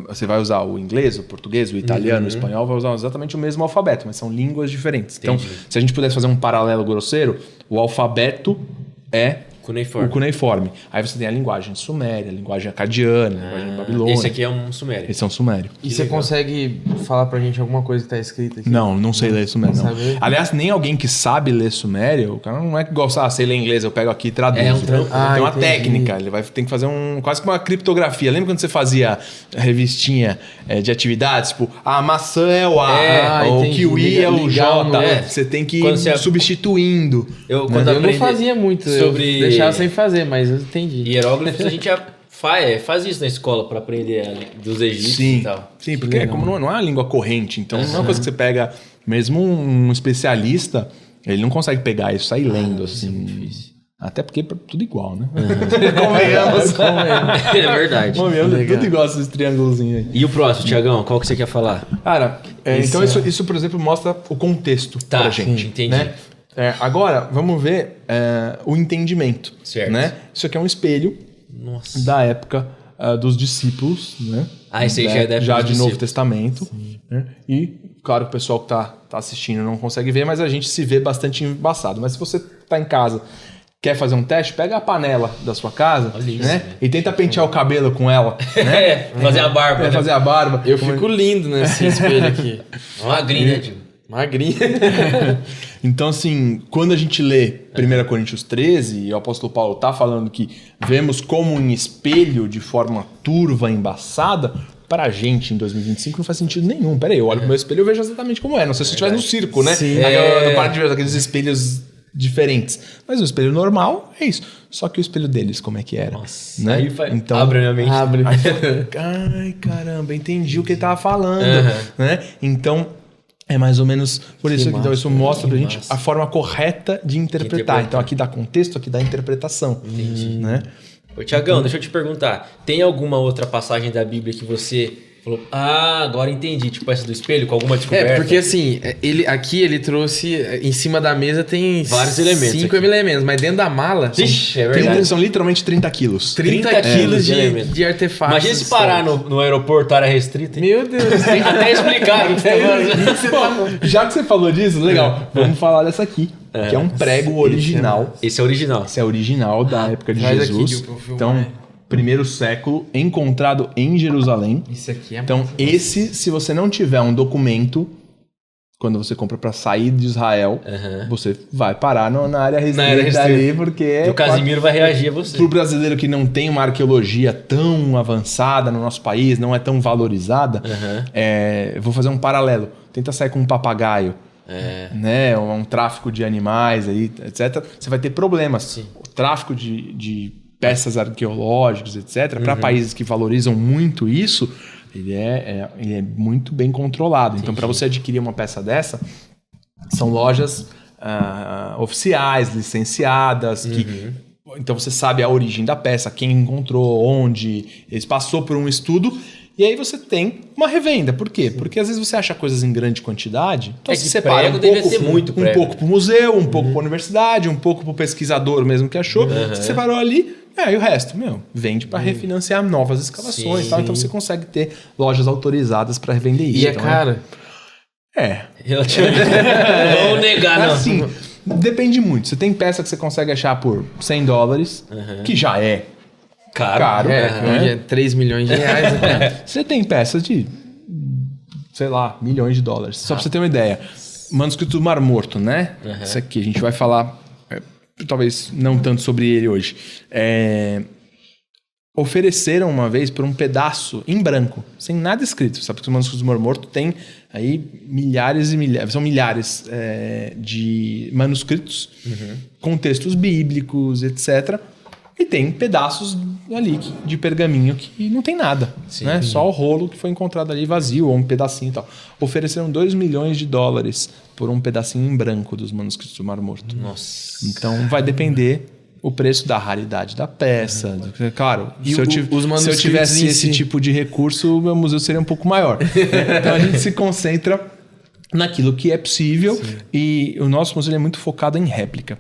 Você vai usar o inglês, o português, o italiano, o espanhol, vai usar exatamente o mesmo alfabeto, mas são línguas diferentes. Entendi. Então, se a gente pudesse fazer um paralelo grosseiro, o alfabeto é o cuneiforme. Aí você tem a linguagem suméria, a linguagem acadiana, a linguagem babilônica. Esse aqui é um sumério. Esse é um sumério. E você consegue falar pra gente alguma coisa que tá escrita aqui? Não sei ler sumério, não. Aliás, nem alguém que sabe ler sumério, o cara não é que gosta, sei ler inglês, eu pego aqui e traduzo. Tem uma técnica, ele tem que fazer quase que uma criptografia. Lembra quando você fazia revistinha de atividades? Tipo, a maçã é o A, o kiwi é o J. Você tem que ir substituindo. Eu não fazia muito sobre... Deixava sem fazer, mas eu entendi. Hieróglifos a gente já faz isso na escola para aprender dos egípcios e tal. Sim, porque como não é uma língua corrente, então não é uma coisa que você pega, mesmo um especialista, ele não consegue pegar isso, sair lendo assim. É difícil. Até porque é tudo igual, né? Convenhamos. É verdade. Tudo igual esses triângulozinhos aí. E o próximo, Tiagão, qual que você quer falar? Cara, então isso, por exemplo, mostra o contexto pra gente. Entendi. Né? Agora, vamos ver o entendimento. Certo. Né? Isso aqui é um espelho da época dos discípulos, né? Esse aí já é da época já dos de Novo discípulos. Testamento. Né? E, claro, que o pessoal que tá assistindo não consegue ver, mas a gente se vê bastante embaçado. Mas se você tá em casa, quer fazer um teste, pega a panela da sua casa, né? E tenta pentear o cabelo com ela. Né? Fazer a barba. Né? Fazer a barba. Eu fico lindo nesse espelho aqui. Magrinho, né, tio? Magrinho. Então, assim, quando a gente lê 1 Coríntios 13, e o apóstolo Paulo tá falando que vemos como um espelho de forma turva, embaçada, pra gente em 2025 não faz sentido nenhum. Pera aí, eu olho pro meu espelho e eu vejo exatamente como é. Não sei se eu estivesse no circo, né? Sim. Não para de ver aqueles espelhos diferentes. Mas o espelho normal é isso. Só que o espelho deles, como é que era? Nossa, né? aí então, abre a minha mente. Ai, caramba, entendi o que ele tava falando. Né? Então... é mais ou menos por isso que então, isso mostra pra gente a forma correta de interpretar. Então aqui dá contexto, aqui dá interpretação. Entendi. Né? Ô, Tiagão, deixa eu te perguntar. Tem alguma outra passagem da Bíblia que você falou, agora entendi, tipo essa do espelho, com alguma descoberta? Porque assim, ele trouxe, em cima da mesa tem vários elementos. 5 elementos, mas dentro da mala São literalmente 30 quilos. 30 quilos de artefatos. Imagina se parar no aeroporto, área restrita. Meu Deus. Até explicar o que você tá falando. Já que você falou disso, legal, vamos falar dessa aqui. Que é um prego original. Esse é original. Esse é original da época de Jesus. Então, primeiro século, encontrado em Jerusalém. Isso aqui é então, se você não tiver um documento, quando você compra para sair de Israel, você vai parar na área restrita ali, porque... O Casimiro vai reagir a você. Pro brasileiro que não tem uma arqueologia tão avançada no nosso país, não é tão valorizada, vou fazer um paralelo. Tenta sair com um papagaio. Né, um tráfico de animais, aí, etc. Você vai ter problemas. Sim. O tráfico de peças arqueológicas, etc. Para países que valorizam muito isso, ele é muito bem controlado. Então, para você adquirir uma peça dessa, são lojas oficiais, licenciadas, então você sabe a origem da peça, quem encontrou, onde, eles passou por um estudo. E aí você tem uma revenda. Por quê? Porque às vezes você acha coisas em grande quantidade. Então você separa um pouco para o museu, um pouco para a universidade, um pouco para o pesquisador mesmo que achou. Você separou ali, e o resto, vende para refinanciar novas escavações. Tal. Então você consegue ter lojas autorizadas para revender isso. E cara? Vamos negar, não. Assim, depende muito. Você tem peça que você consegue achar por $100, que já é caro. Hoje é 3 milhões de reais. Você tem peças de, sei lá, milhões de dólares. Só pra você ter uma ideia. Manuscrito do Mar Morto, né? Isso aqui, a gente vai falar, talvez não tanto sobre ele hoje. Ofereceram uma vez por um pedaço em branco, sem nada escrito. Sabe que os manuscritos do Mar Morto tem aí milhares e milhares, são milhares de manuscritos com textos bíblicos, etc., e tem pedaços ali de pergaminho que não tem nada. Né? Só o rolo que foi encontrado ali vazio, ou um pedacinho e tal. Ofereceram $2 milhões por um pedacinho em branco dos manuscritos do Mar Morto. Nossa. Então vai depender o preço da raridade da peça. Claro, E se eu os manuscritos tivesse em esse si. tipo de recurso, o meu museu seria um pouco maior. Então a gente se concentra naquilo que é possível e o nosso museu é muito focado em réplica.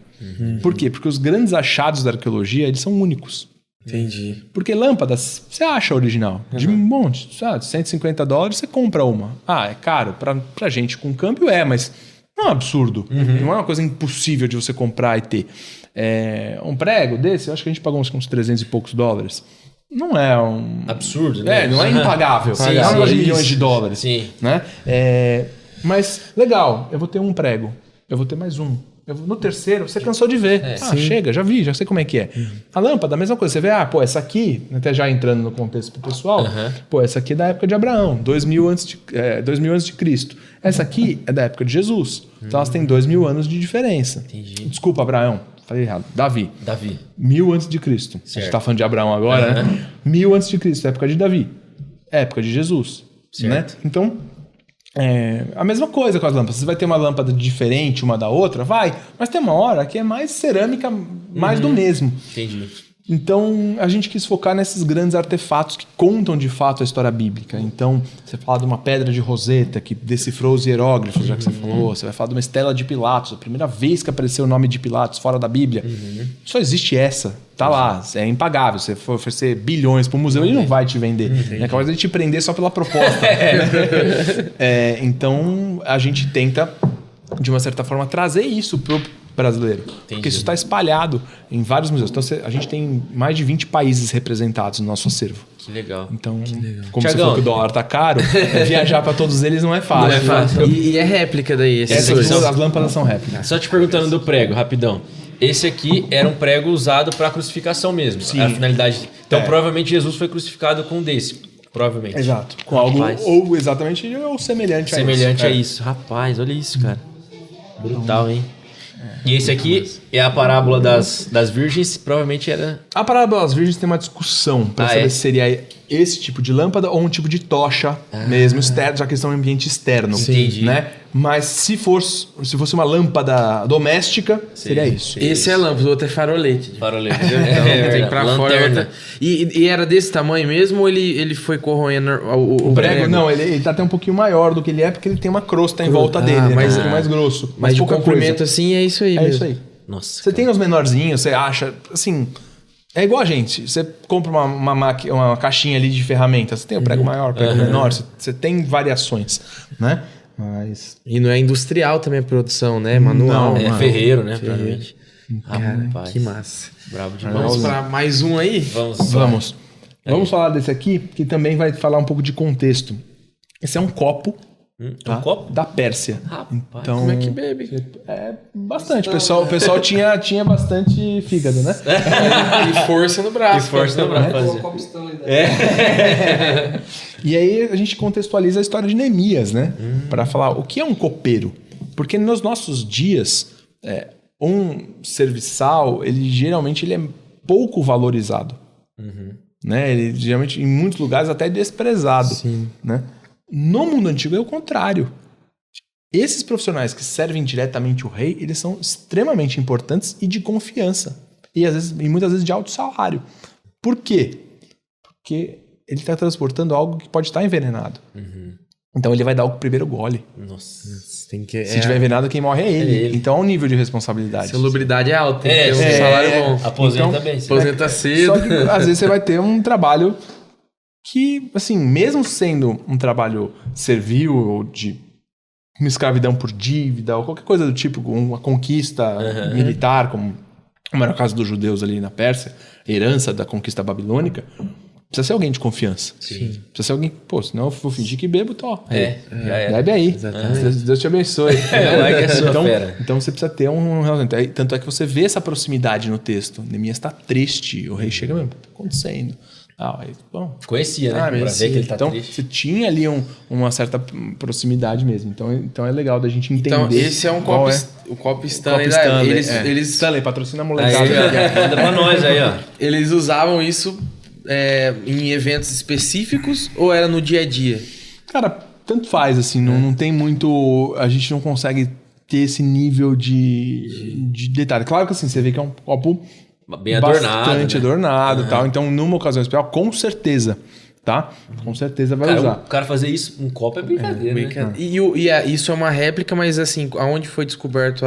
Por quê? Porque os grandes achados da arqueologia, eles são únicos. Entendi. Porque lâmpadas, você acha original. De um monte. Sabe? $150, você compra uma. Ah, é caro. Pra gente com câmbio mas não é um absurdo. Não é uma coisa impossível de você comprar e ter. Um prego desse, eu acho que a gente pagou uns $300 e poucos. Não é um... Absurdo, né? não é impagável. Sim, não é um negócio de sim. milhões de dólares. Sim. Né? Mas, legal, eu vou ter um prego. Eu vou ter mais um. No terceiro, você cansou de ver. Chega, já vi, já sei como é que é. A lâmpada, a mesma coisa. Você vê, essa aqui, até já entrando no contexto pro pessoal, essa aqui é da época de Abraão, 2000 antes de Cristo. Essa aqui é da época de Jesus. Então elas têm 2000 anos de diferença. Entendi. Desculpa, Abraão. Falei errado. Davi. 1000 antes de Cristo. A gente tá falando de Abraão agora, né? 1000 antes de Cristo, época de Davi. Época de Jesus. Né? Então... a mesma coisa com as lâmpadas. Você vai ter uma lâmpada diferente uma da outra? Vai. Mas tem uma hora que é mais cerâmica, mais do mesmo. Entendi. Então, a gente quis focar nesses grandes artefatos que contam de fato a história bíblica. Então, você fala de uma pedra de Roseta que decifrou os hieróglifos, já que você falou. Você vai falar de uma estela de Pilatos, a primeira vez que apareceu o nome de Pilatos fora da Bíblia. Só existe essa. Tá lá, é impagável. Se você for oferecer bilhões para o museu, ele não vai te vender. É capaz de te prender só pela proposta. Então, a gente tenta, de uma certa forma, trazer isso pro brasileiro. Porque isso está espalhado em vários museus. Então, a gente tem mais de 20 países representados no nosso acervo. Que legal. Então, como você falou que o dólar tá caro, viajar para todos eles não é fácil. Não é fácil. E é réplica daí. As lâmpadas são réplicas. Só te perguntando do prego, rapidão. Esse aqui era um prego usado para crucificação mesmo. Sim. A finalidade. Então, provavelmente Jesus foi crucificado com um desse. Provavelmente. Exato. Com algo ou exatamente ou semelhante a isso. Semelhante a isso. Rapaz, olha isso, cara. Brutal, hein? E esse aqui é a parábola das virgens, provavelmente era... A parábola das virgens tem uma discussão para saber se seria esse tipo de lâmpada ou um tipo de tocha mesmo, externo, já que eles estão em ambiente externo. Entendi. Né? Mas se fosse uma lâmpada doméstica, seria isso. Esse é lâmpada, o outro é farolete. Farolete. Tem pra fora. E era desse tamanho mesmo ou ele foi corroendo o prego? Não, ele tá até um pouquinho maior do que ele é, porque ele tem uma crosta em volta dele, mas mais grosso. Mas de pouca comprimento coisa. assim é isso aí É mesmo. isso aí. Nossa. Você tem os menorzinhos, você acha, assim... É igual a gente. Você compra uma caixinha ali de ferramentas. Você tem o prego maior, o prego menor. Você tem variações, né? Mas... E não é industrial também a produção, né? Manual. É ferreiro, né? Provavelmente. Cara, Rapaz. que massa. Bravo demais. Vamos pra mais um aí? Vamos falar desse aqui, que também vai falar um pouco de contexto. Esse é um copo. Um copo? Da Pérsia. Rapaz. Então, Como é que bebe? Bastante. O pessoal tinha bastante fígado, né? E força no braço. E aí a gente contextualiza a história de Neemias, né? Para falar o que é um copeiro. Porque nos nossos dias, um serviçal, ele geralmente é pouco valorizado. Né? Ele geralmente, em muitos lugares, até é desprezado. Sim. Né? No mundo antigo é o contrário. Esses profissionais que servem diretamente o rei, eles são extremamente importantes e de confiança. E muitas vezes de alto salário. Por quê? Porque ele está transportando algo que pode estar envenenado. Então ele vai dar o primeiro gole. Nossa. Tem que, Se tiver envenenado, quem morre é ele. Então é um nível de responsabilidade. Salubridade é alta. Tem que ter um salário bom. Aposenta bem. Aposenta cedo. Só que às vezes você vai ter um trabalho que, assim, mesmo sendo um trabalho servil ou de uma escravidão por dívida ou qualquer coisa do tipo, uma conquista militar, como era o caso dos judeus ali na Pérsia, herança da conquista babilônica, precisa ser alguém de confiança. Sim. Precisa ser alguém, senão eu vou fingir que bebo, já é. Bebe aí. Exatamente. Deus te abençoe. Vai que é sua fera. Então você precisa ter um relacionamento. Tanto é que você vê essa proximidade no texto. Neemias está triste. O rei chega mesmo, o que está acontecendo? Bom. Conhecia, né? Pra ver que ele tá então, triste. você tinha ali uma certa proximidade mesmo. Então é legal da gente entender. Então, esse é um copo, o copo Stanley. Eles Stanley, patrocina a Aí, molecada. manda pra nós aí, ó. Eles usavam isso em eventos específicos ou era no dia a dia? Cara, tanto faz, assim. Não tem muito... A gente não consegue ter esse nível de detalhe. Claro que assim, você vê que é um copo Bem adornado. Bastante né? adornado e tal. Então, numa ocasião especial, com certeza, tá? Com certeza vai Cara, usar. o cara fazer isso, um copo é brincadeira, né? Isso é uma réplica, mas assim, aonde foi descoberto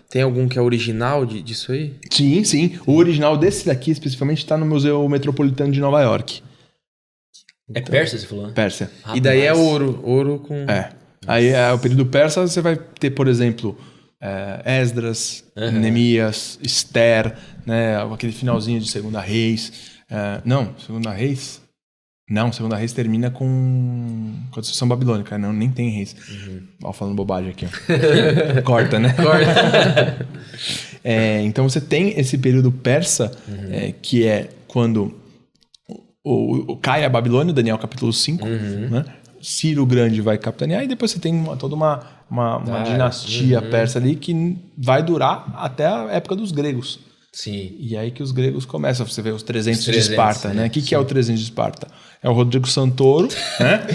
tem algum que é original disso aí? Sim, sim. O original desse daqui, especificamente, está no Museu Metropolitano de Nova York. É persa, você falou? Né? Pérsia. E daí é ouro com... É. Aí, o período persa, você vai ter, por exemplo, Esdras, Neemias, Esther, né? Aquele finalzinho de Segunda Reis. Segunda Reis... Não, Segunda Reis termina com a destruição babilônica. Não, nem tem reis. Ó, falando bobagem aqui. Ó. Corta, né? Corta. Então você tem esse período persa, que é quando cai a Babilônia, Daniel capítulo 5, né? Ciro o Grande vai capitanear, e depois você tem toda uma dinastia persa ali que vai durar até a época dos gregos. Sim. E aí que os gregos começam, você vê os 300 de Esparta, né? O que é o 300 de Esparta? É o Rodrigo Santoro, né?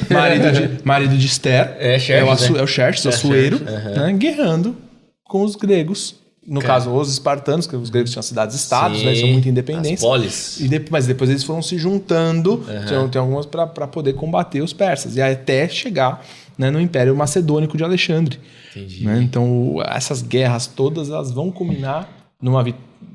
marido de Esther, é o Xerxes, Assuero, né? Guerrando com os gregos. No caso, os espartanos, que os gregos tinham cidades-estados, né? São muito independentes. As polis. Mas depois eles foram se juntando, tem algumas para poder combater os persas. E até chegar, né, no Império Macedônico de Alexandre. Entendi. Né? Então, essas guerras todas elas vão culminar numa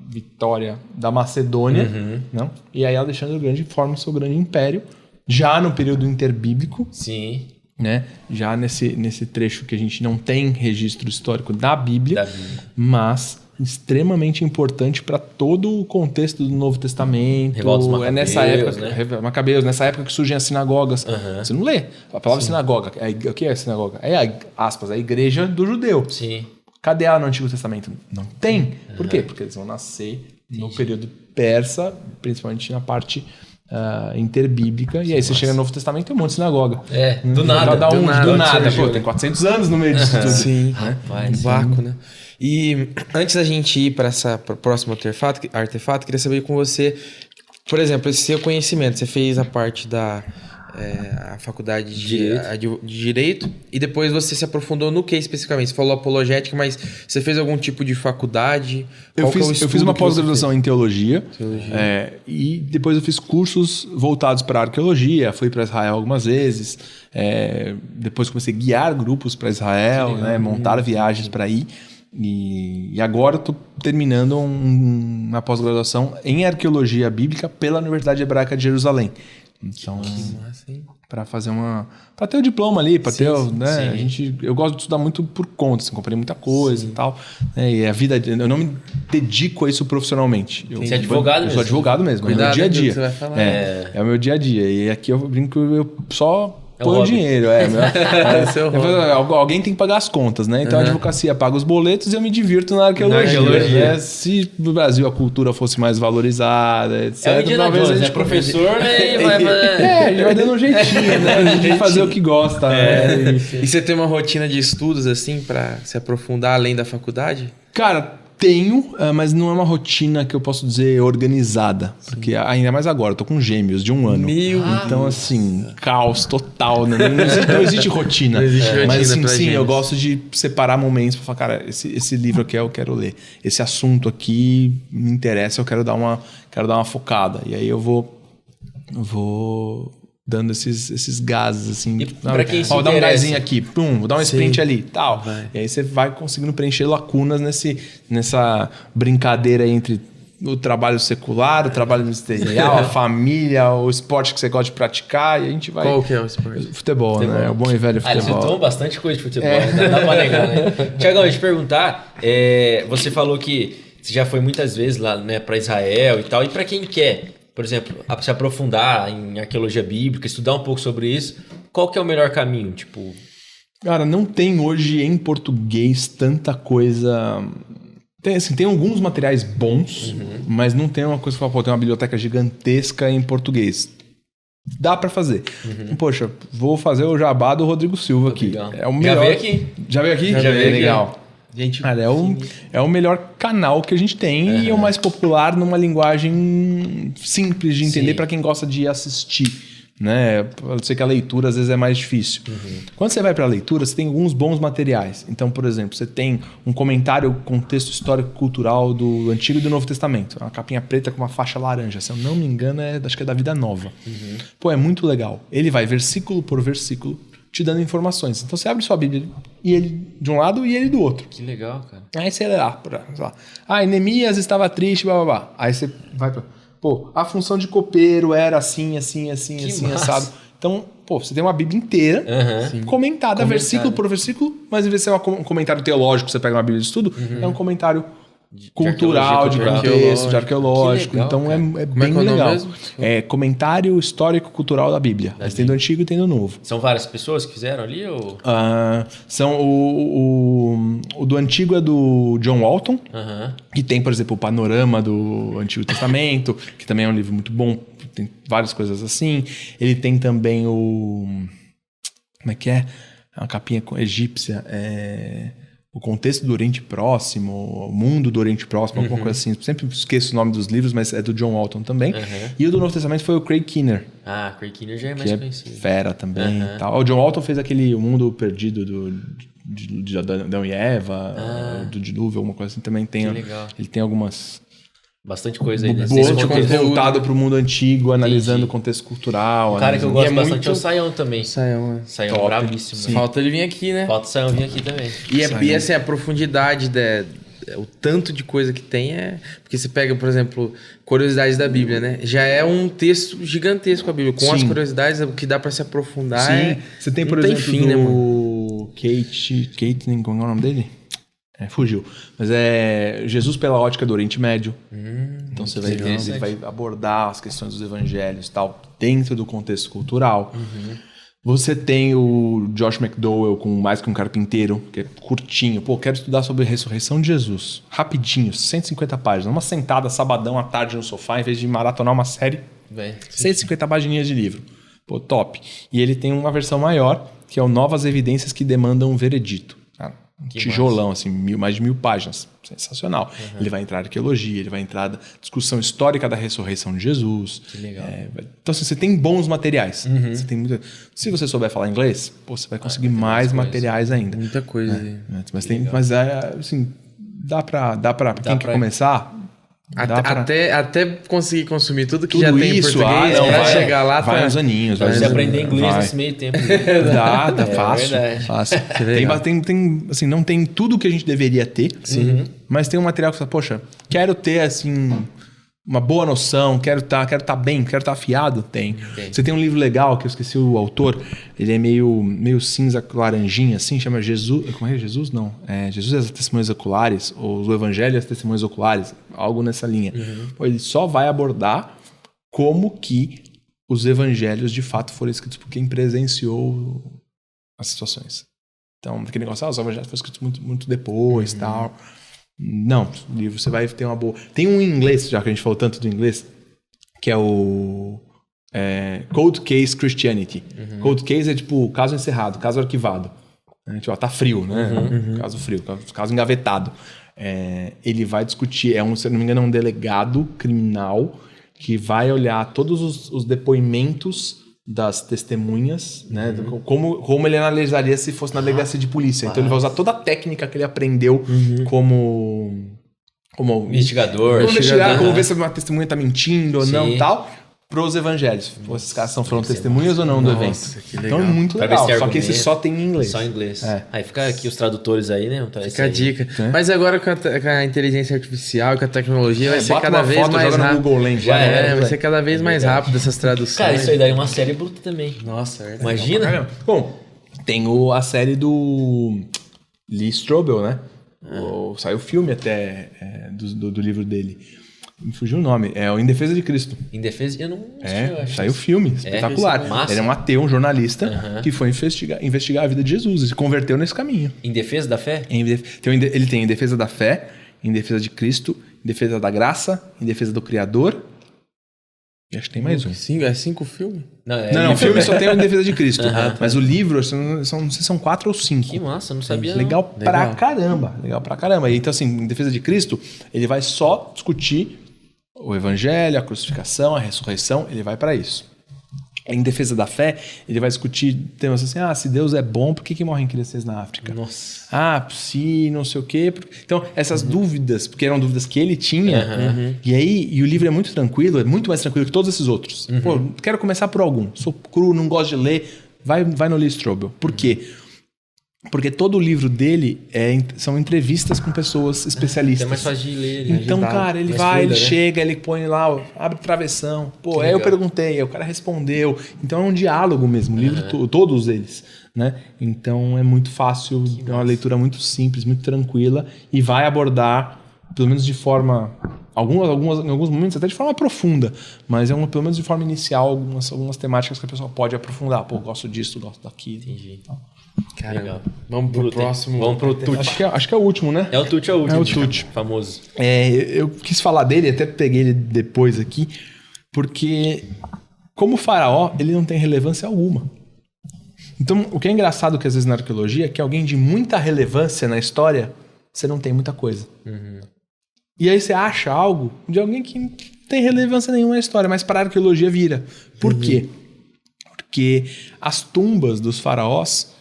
vitória da Macedônia, não? E aí Alexandre o Grande forma o seu grande império, já no período interbíblico. Sim. Né? Já nesse trecho que a gente não tem registro histórico da Bíblia, mas extremamente importante para todo o contexto do Novo Testamento. Revolta dos Macabeus, nessa época, né? Macabeus, nessa época que surgem as sinagogas. Você não lê. A palavra sinagoga, o que é sinagoga? É, aspas, a igreja do judeu. Sim. Cadê ela no Antigo Testamento? Não tem. Por quê? Porque eles vão nascer no período persa, principalmente na parte interbíblica. E aí você chega no Novo Testamento e tem um monte de sinagoga. Do nada. Do nada. Pô, tem 400 anos no meio disso tudo. Sim, Rapaz, um vácuo, né? E antes da gente ir para o próximo artefato, queria saber com você, por exemplo, esse seu conhecimento. Você fez a parte a faculdade de Direito e depois você se aprofundou no que especificamente? Você falou apologética, mas você fez algum tipo de faculdade? Eu fiz uma pós-graduação em teologia. E depois eu fiz cursos voltados para arqueologia, fui para Israel algumas vezes, depois comecei a guiar grupos para Israel, né, montar viagens para ir. E agora eu estou terminando uma pós-graduação em arqueologia bíblica pela Universidade Hebraica de Jerusalém. Então, para fazer para ter o diploma ali, para ter, né? Eu gosto de estudar muito por conta, assim, comprei muita coisa e tal. Né, e a vida, eu não me dedico a isso profissionalmente. Você é advogado mesmo? Eu sou advogado mesmo. Cuidado, é o meu dia a dia. Você vai falar. É o meu dia a dia. E aqui eu brinco, eu só põe o dinheiro. Alguém tem que pagar as contas, né? Então a advocacia paga os boletos e eu me divirto na arqueologia. Né? Se no Brasil a cultura fosse mais valorizada, etc. É o Indiana Jones, é professor, né? E vai fazer... a gente vai dando um jeitinho, né? A gente fazer o que gosta. Né? E você tem uma rotina de estudos, assim, para se aprofundar além da faculdade? Cara, tenho, mas não é uma rotina que eu posso dizer organizada. Porque ainda mais agora, eu tô com gêmeos de 1 ano. Então, assim, caos total. Né? Não existe rotina. Não existe rotina. Mas, assim, sim, eu gosto de separar momentos pra falar, cara, esse livro aqui eu quero ler. Esse assunto aqui me interessa, eu quero dar uma focada. E aí eu vou dando esses gases, assim. E pra quem se vou dar um interessa. gásinho aqui, vou dar um sprint ali, tal. E aí você vai conseguindo preencher lacunas nessa brincadeira entre o trabalho secular, o trabalho ministerial, a família, o esporte que você gosta de praticar, e a gente vai... Qual que é o esporte? Futebol, né? É o bom e velho Eles futebol. citou bastante coisa de futebol, não dá pra negar, né? Tiagão, deixa eu te perguntar, você falou que você já foi muitas vezes lá, né, pra Israel e tal, e pra quem quer, por exemplo, se aprofundar em arqueologia bíblica, estudar um pouco sobre isso, qual que é o melhor caminho? Tipo... Cara, não tem hoje em português tanta coisa... Tem alguns materiais bons, mas não tem uma coisa que fala, tem uma biblioteca gigantesca em português. Dá pra fazer. Poxa, vou fazer o jabá do Rodrigo Silva aqui. Legal. É o melhor... Já veio aqui? Já veio aqui? Já veio aqui. Legal. Gente, Cara, é o melhor canal que a gente tem e é o mais popular numa linguagem simples de entender para quem gosta de assistir. né? Eu sei que a leitura às vezes é mais difícil. Quando você vai para a leitura, você tem alguns bons materiais. Então, por exemplo, você tem um comentário, contexto histórico cultural do Antigo e do Novo Testamento. Uma capinha preta com uma faixa laranja. Se eu não me engano, acho que é da Vida Nova. Pô, é muito legal. Ele vai versículo por versículo te dando informações. Então você abre sua Bíblia e ele de um lado e ele do outro. Que legal, cara. Aí você lê lá, sei lá. Neemias estava triste, blá blá blá. Aí você vai pra... Pô, a função de copeiro era assim, assado. Então, pô, você tem uma Bíblia inteira comentada, versículo por versículo, mas em vez de ser um comentário teológico, você pega uma Bíblia de estudo, é um comentário cultural, de contexto, de arqueológico. Legal, então é Como é bem que é o nome legal. mesmo? É comentário histórico-cultural da Bíblia. Mas tem do Antigo e tem do Novo. São várias pessoas que fizeram ali? Ou... São o do Antigo é do John Walton, que tem, por exemplo, o Panorama do Antigo Testamento, que também é um livro muito bom, tem várias coisas assim. Ele tem também o... Como é que é? Uma capinha egípcia. O contexto do Oriente Próximo, o mundo do Oriente Próximo, alguma coisa assim. Sempre esqueço o nome dos livros, mas é do John Walton também. E o do Novo Testamento foi o Craig Keener. Craig Keener já é mais conhecido. Fera também. Tal. O John Walton fez aquele O Mundo Perdido de Adão e Eva, do dilúvio, alguma coisa assim. Também tem. Legal. Ele tem algumas... Bastante coisa aí. Boa, voltado para o mundo antigo, analisando o contexto cultural. O cara que eu gosto bastante é o Saião também. Saião, Saião brabíssimo. Sim. Falta ele vir aqui, né? Falta o Saião vir aqui também. E assim, a profundidade, o tanto de coisa que tem Porque você pega, por exemplo, curiosidades da Bíblia, né? Já é um texto gigantesco a Bíblia. Com as curiosidades, o que dá para se aprofundar. Sim. Você tem, por exemplo, fim, né, mano? Kate, como é o nome dele? Fugiu. Mas é Jesus pela ótica do Oriente Médio. Então você vai ver, ele vai abordar as questões dos evangelhos e tal, dentro do contexto cultural. Você tem o Josh McDowell com Mais Que Um Carpinteiro, que é curtinho. Pô, quero estudar sobre a ressurreição de Jesus. Rapidinho, 150 páginas. Uma sentada, sabadão, à tarde no sofá, em vez de maratonar uma série. 150 pagininhas de livro. Pô, top. E ele tem uma versão maior, que é o Novas Evidências que Demandam um Veredito. Tijolão, assim, mais de 1000 páginas. Sensacional. Ele vai entrar em arqueologia, ele vai entrar na discussão histórica da ressurreição de Jesus. Que legal. Então, assim, você tem bons materiais. Você tem Se você souber falar inglês, você vai conseguir mais materiais ainda. Muita coisa. Mas assim, dá pra quem quer começar... Até conseguir consumir tudo que tudo já tem isso, em português, pra chegar lá... Vai uns aninhos. Vai você aprender inglês nesse meio tempo. Dá fácil. Fácil. Tem, assim, não tem tudo que a gente deveria ter, mas tem um material que você fala, poxa, quero ter, assim... uma boa noção, quero tá bem, quero estar afiado, tem. Você tem um livro legal, que eu esqueci o autor, ele é meio cinza laranjinha, assim, chama Jesus... Como é? Jesus? Não. Jesus e as Testemunhas Oculares, ou o Evangelho e as Testemunhas Oculares, algo nessa linha. Pô, ele só vai abordar como que os evangelhos de fato foram escritos por quem presenciou as situações. Então, aquele negócio, os evangelhos foram escritos muito, muito depois e tal... Não, o livro você vai ter uma boa... Tem um em inglês, já que a gente falou tanto do inglês, que é o Cold Case Christianity. Cold Case é tipo caso encerrado, caso arquivado. Tipo, tá frio, né? Caso frio, caso engavetado. Ele vai discutir, se não me engano, é um delegado criminal que vai olhar todos os depoimentos das testemunhas, né? Como ele analisaria se fosse na delegacia de polícia. Então ele vai usar toda a técnica que ele aprendeu como investigador. Como investigar, como ver se uma testemunha tá mentindo ou não e tal, pros evangelhos. Esses caras foram testemunhas ou não do evento. Então é muito legal. Só que esse só tem em inglês. Só em inglês. Aí fica aqui os tradutores aí, né? Então, fica a dica. Mas agora com a inteligência artificial, com a tecnologia, vai ser cada vez mais rápido. Google Lens, vai ser cada vez mais rápido essas traduções. Cara, isso aí daí é uma série bruta também. Nossa, é verdade. Imagina. Bom, tem a série do Lee Strobel, né? Saiu o filme até do livro dele. Me fugiu o nome. É o Em Defesa de Cristo. Em Defesa? Eu não sei, eu acho. Saiu o filme. Espetacular. Ele é um ateu, um jornalista que foi investigar a vida de Jesus e se converteu nesse caminho. Em Defesa da Fé? Ele tem Em Defesa da Fé, Em Defesa de Cristo, Em Defesa da Graça, Em Defesa do Criador. E acho que tem mais um. 5 filmes? Não, o filme só tem o Em Defesa de Cristo. Mas o livro, não sei se são 4 ou 5. Que massa, não sabia. Legal pra caramba. E, então, assim, Em Defesa de Cristo, ele vai só discutir o Evangelho, a crucificação, a ressurreição, ele vai para isso. em defesa da fé, ele vai discutir temas assim, se Deus é bom, por que morrem crianças na África? Nossa. Se não sei o quê. Então, essas dúvidas, porque eram dúvidas que ele tinha, e o livro é muito tranquilo, é muito mais tranquilo que todos esses outros. Pô, quero começar por algum. Sou cru, não gosto de ler, vai no Lee Strobel. Por quê? Porque todo o livro dele são entrevistas com pessoas especialistas. É mais fácil de ler. Então, cara, ele vai, ele chega, ele põe lá, abre travessão. Pô, aí eu perguntei, aí o cara respondeu. Então é um diálogo mesmo, o livro, todos eles, né? Então é muito fácil, é uma leitura muito simples, muito tranquila e vai abordar, pelo menos de forma... em alguns momentos até de forma profunda, mas pelo menos de forma inicial, algumas temáticas que a pessoa pode aprofundar. Pô, gosto disso, gosto daquilo. Entendi. Cara, legal. Vamos pro próximo. Vamos pro Tucci. Acho que é o último, né? É o Tucci, é o último. É o Tucci. Famoso. Eu quis falar dele, até peguei ele depois aqui, porque como faraó, ele não tem relevância alguma. Então, o que é engraçado que às vezes na arqueologia é que alguém de muita relevância na história, você não tem muita coisa. E aí você acha algo de alguém que não tem relevância nenhuma na história, mas para a arqueologia vira. Por quê? Porque as tumbas dos faraós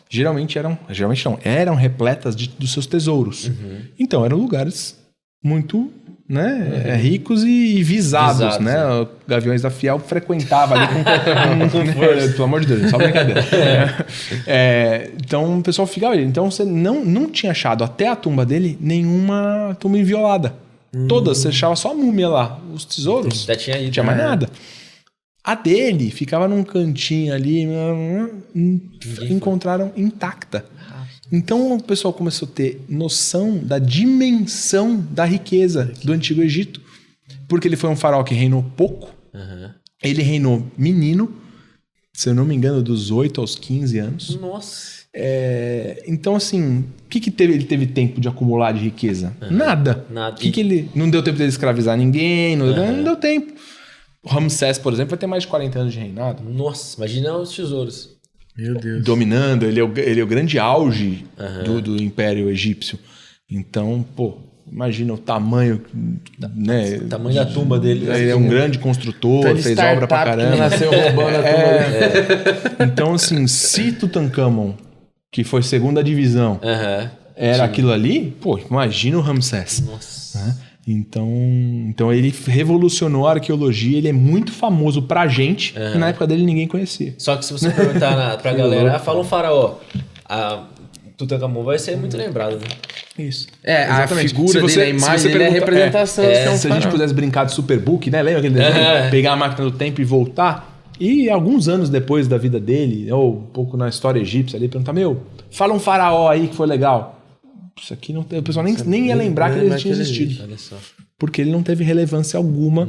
eram repletas dos seus tesouros. Então eram lugares muito, né, ricos e visados, né? Gaviões da Fiel frequentava ali com força. Pelo amor de Deus, só brincadeira. Então o pessoal ficava ali. Então você não tinha achado até a tumba dele nenhuma tumba inviolada. Todas, você achava só a múmia lá. Os tesouros, Já tinha ido, não tinha mais nada. A dele ficava num cantinho ali, encontraram intacta. Então o pessoal começou a ter noção da dimensão da riqueza do Antigo Egito. Porque ele foi um faraó que reinou pouco. Ele reinou menino, se eu não me engano, dos 8 aos 15 anos. Nossa. Então, assim, o que ele teve tempo de acumular de riqueza? Nada. Ele não deu tempo de escravizar ninguém, não deu tempo. O Ramsés, por exemplo, vai ter mais de 40 anos de reinado. Nossa, imagina os tesouros. Meu Deus. Dominando, ele é o grande auge do Império Egípcio. Então, pô, imagina o tamanho, né? O tamanho da tumba dele. Ele é um grande construtor, Então, fez obra pra caramba. Que nasceu roubando a tumba. Então, assim, se Tutankhamon, que foi segunda divisão, era aquilo ali, pô, imagina o Ramsés. Nossa. Né? Então ele revolucionou a arqueologia, ele é muito famoso pra gente, e na época dele ninguém conhecia. Só que se você perguntar pra galera, fala um faraó, Tutankhamon vai ser muito lembrado, né? Isso. Exatamente. A figura dele, a imagem dele é a representação. Se a gente pudesse brincar de Superbook, né? Lembra aquele desenho? Pegar a máquina do tempo e voltar. E alguns anos depois da vida dele, ou um pouco na história egípcia ali, perguntar, fala um faraó aí que foi legal. Isso aqui não tem, o pessoal nem ia lembrar que ele tinha existido. Olha só. Porque ele não teve relevância alguma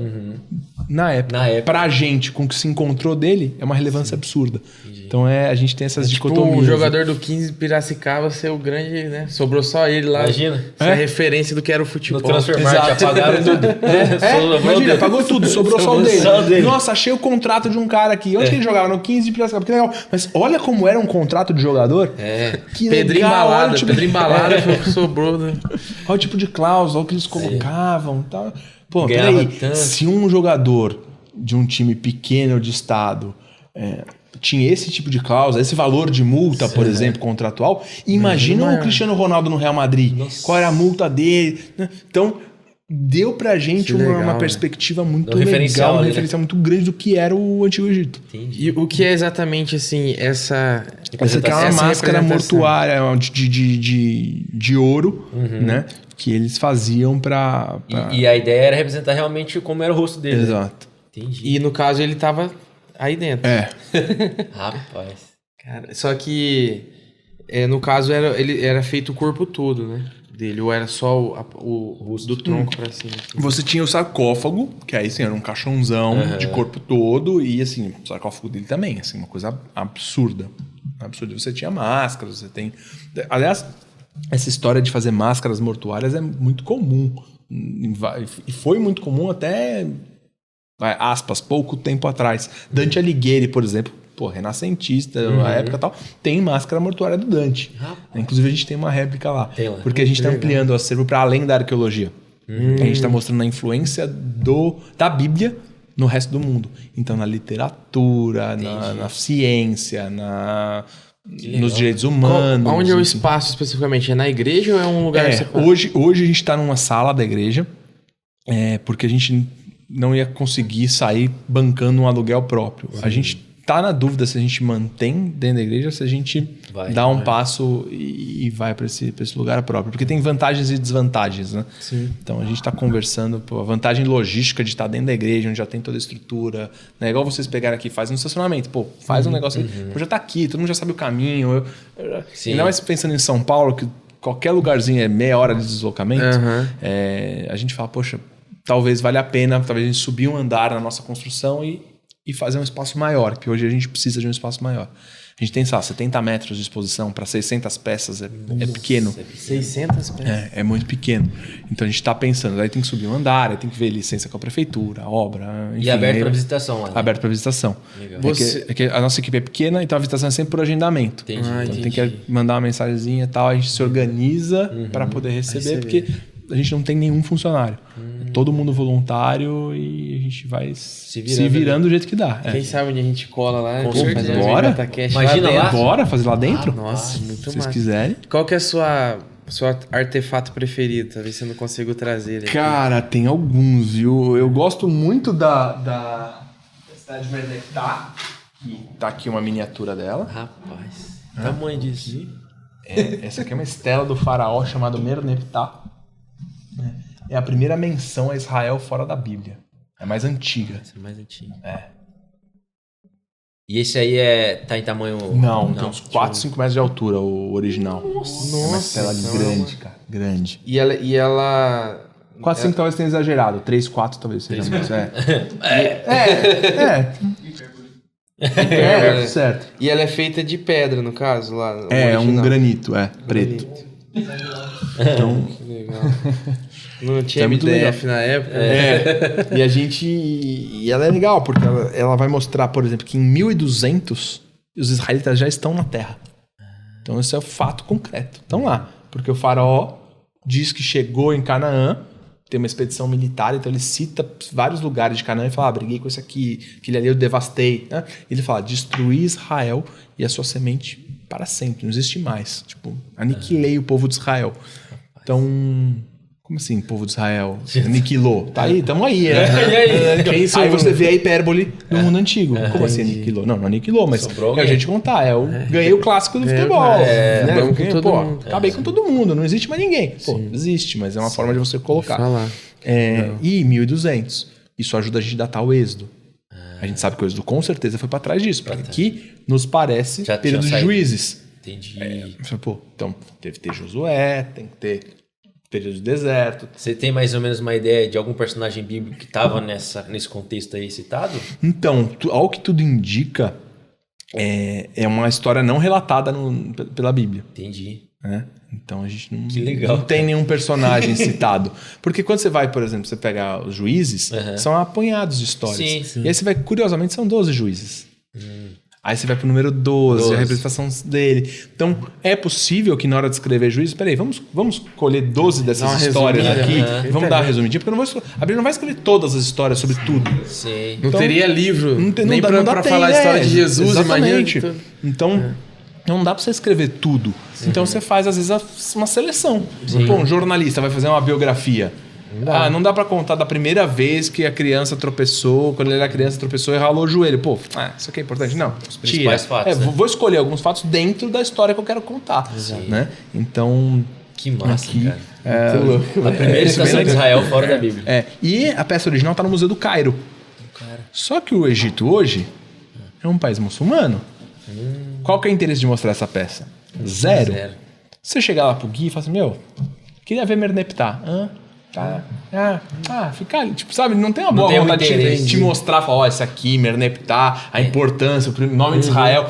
na época. Pra gente, com o que se encontrou dele, é uma relevância absurda. Então a gente tem essas dicotomias. O jogador do 15 Piracicaba ser o grande, né? Sobrou só ele lá. Imagina. A referência do que era o futebol. No Transfermarkt, apagaram tudo. Imagina, apagou tudo, sobrou só o dele. Nossa, achei o contrato de um cara aqui. Onde que ele jogava? No 15 de Piracicaba. Que legal. Mas olha como era um contrato de jogador. Que Pedrinho legal. Balada. Pedrinho Balada foi o que sobrou, né? Olha o tipo de cláusula, olha o que eles colocavam e tal. Pô, Ganhava peraí. tanto. Se um jogador de um time pequeno de estado tinha esse tipo de cláusula, esse valor de multa, por exemplo, contratual, imagina o Cristiano Ronaldo no Real Madrid. Nossa. Qual era a multa dele? Então, deu pra gente legal, uma né? perspectiva muito Um referencial legal, uma ali, referência muito grande do que era o Antigo Egito. Entendi. E o que é exatamente, assim, essa Essa é uma máscara representação? mortuária de ouro, né? Que eles faziam pra... E a ideia era representar realmente como era o rosto dele. Exato. Entendi. E no caso ele tava aí dentro. Rapaz. Cara, só que no caso ele era feito o corpo todo, né? Dele, ou era só o do tronco pra cima. Você tinha o sarcófago, que aí assim, era um caixãozão de corpo todo, e assim, o sarcófago dele também, assim, uma coisa absurda. Absurda. Você tinha máscaras, você tem... Aliás, essa história de fazer máscaras mortuárias é muito comum. E foi muito comum até, aspas, pouco tempo atrás. Dante Alighieri, por exemplo, renascentista, na época e tal, tem máscara mortuária do Dante. Inclusive a gente tem uma réplica lá. Tem lá. Porque a gente está ampliando o acervo para além da arqueologia. A gente está mostrando a influência da Bíblia no resto do mundo. Então, na literatura, na ciência, nos direitos humanos. Onde é o enfim. espaço especificamente? É na igreja ou é um lugar separado? Hoje a gente está numa sala da igreja, porque a gente não ia conseguir sair bancando um aluguel próprio. A gente tá na dúvida se a gente mantém dentro da igreja ou se a gente dá um passo e vai para esse lugar próprio. Porque tem vantagens e desvantagens, né? Sim. Então a gente está conversando, a vantagem logística de estar dentro da igreja, onde já tem toda a estrutura, né? Igual vocês pegaram aqui, faz um estacionamento, faz um negócio aí, já tá aqui, todo mundo já sabe o caminho. Ainda mais pensando em São Paulo, que qualquer lugarzinho é meia hora de deslocamento, a gente fala, poxa, talvez valha a pena, talvez a gente subir um andar na nossa construção e fazer um espaço maior, que hoje a gente precisa de um espaço maior. A gente tem, 70 metros de exposição para 600 peças, é pequeno. 600 peças. É muito pequeno. Então a gente está pensando, aí tem que subir um andar, aí tem que ver licença com a prefeitura, a obra. Enfim, e aberto para visitação lá. Né? Aberto para visitação. Legal. É que a nossa equipe é pequena, então a visitação é sempre por agendamento. Entendi. Então tem que mandar uma mensagenzinha e tal, a gente se organiza para poder receber, porque a gente não tem nenhum funcionário. É todo mundo voluntário e a gente vai se virando do jeito que dá. Quem sabe onde a gente cola lá. Com certeza. Bora. Imagina lá. Bora fazer lá dentro? Nossa, muito se vocês massa. quiserem. Qual que é a seu artefato preferido? Talvez você não consiga trazer ele aqui. Cara, tem alguns, viu? Eu gosto muito da cidade de Merneptah, que tá aqui uma miniatura dela. Rapaz, tamanho disso. Essa aqui é uma estela do faraó chamado Merneptah. É a primeira menção a Israel fora da Bíblia. É a mais antiga. Essa é mais antiga. E esse aí tá em tamanho... Não, tem uns 4, 5 metros de altura o original. Nossa, é uma estela grande, cara. Grande. E ela 4, 5 talvez tenha exagerado. 3, 4 talvez seja mais. Certo. E ela é feita de pedra, no caso, lá. Um granito, preto. Então, Que legal. Não tinha É muito legal. MDF na época. E a gente... E ela é legal, porque ela vai mostrar, por exemplo, que em 1200 os israelitas já estão na terra. Então esse é o fato concreto. Estão lá. Porque o faraó diz que chegou em Canaã, tem uma expedição militar, então ele cita vários lugares de Canaã e fala, briguei com esse aqui, aquele ali eu devastei. Né? Ele fala, destruí Israel e a sua semente para sempre, não existe mais. Tipo, aniquilei o povo de Israel. Então... Como assim, povo de Israel? Aniquilou. Tá aí, tamo aí, né? Aí você vê a hipérbole do mundo antigo. Como assim aniquilou? Não contar, mas é a gente contar. Ganhei o clássico do futebol. Vamos com todo mundo. Acabei com todo mundo, não existe mais ninguém. Existe, mas é uma forma de você colocar. E 1200. Isso ajuda a gente a datar o êxodo. A gente sabe que o êxodo com certeza foi para trás disso, porque aqui nos parece período de juízes. Entendi. Então, deve ter Josué, tem que ter período de deserto. Você tem mais ou menos uma ideia de algum personagem bíblico que estava nesse contexto aí citado? Então, ao que tudo indica, é uma história não relatada pela Bíblia. Entendi. Então a gente legal, não tem nenhum personagem citado. Porque quando você vai, por exemplo, você pega os juízes, são apanhados de histórias. Sim. E aí você vai, curiosamente, são 12 juízes. Aí você vai pro número 12, a representação dele. Então, é possível que na hora de escrever juízes, peraí, vamos colher 12 dessas histórias aqui, vamos dar uma resumidinha, porque a Bíblia não vai escrever todas as histórias sobre tudo. Sim. Não teria livro nem não pra falar a história de Jesus, exatamente. imagina. Então, não dá pra você escrever tudo. Então, você faz, às vezes, uma seleção. Um jornalista vai fazer uma biografia. Não dá pra contar da primeira vez que a criança tropeçou, quando ele era criança tropeçou e ralou o joelho. Isso aqui é importante? Não, os principais fatos, né? Vou escolher alguns fatos dentro da história que eu quero contar, né? Então... Que massa, aqui, cara. A primeira estação de Israel fora da Bíblia. E a peça original tá no Museu do Cairo. Só que o Egito hoje é um país muçulmano. Qual que é o interesse de mostrar essa peça? Zero. Você chegar lá pro Gui e falar assim, queria ver Merneptah. Fica ali, tipo, sabe, não tem uma boa vontade de te mostrar, falar, esse aqui, Merneptah, a importância, o nome de Israel.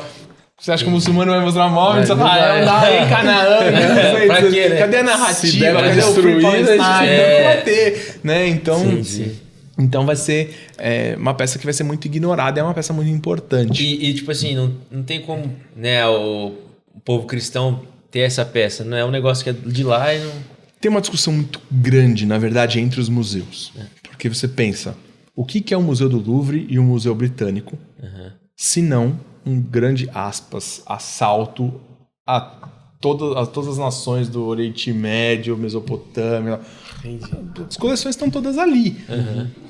Você acha que o muçulmano vai mostrar o nome de Israel lá em Canaã? Pra quê, né? Cadê a narrativa? Cadê o Free Palestine? Não vai ter, né? Então vai ser uma peça que vai ser muito ignorada, é uma peça muito importante. E tipo assim, não tem como, né, o povo cristão ter essa peça, não é um negócio que é de lá e não... Tem uma discussão muito grande, na verdade, entre os museus. Porque você pensa, O que é o Museu do Louvre e o Museu Britânico? Se não um grande, aspas, assalto a todas as nações do Oriente Médio, Mesopotâmia. As coleções estão todas ali.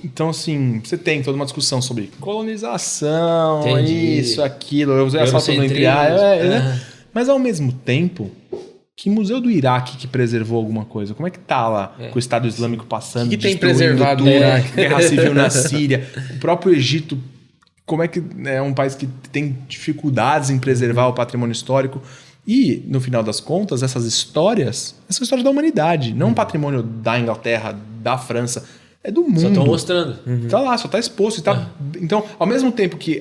Então, assim, você tem toda uma discussão sobre colonização, isso, aquilo. Eu usei assalto no entre né? Mas, ao mesmo tempo, que museu do Iraque que preservou alguma coisa? Como é que tá lá com o Estado Islâmico passando? O que tem preservado do Iraque? Guerra civil na Síria. O próprio Egito, como é que é um país que tem dificuldades em preservar o patrimônio histórico? E, no final das contas, essas histórias são histórias da humanidade, não um patrimônio da Inglaterra, da França, é do mundo. Só estão mostrando. Tá lá, só tá exposto. Então, ao mesmo tempo que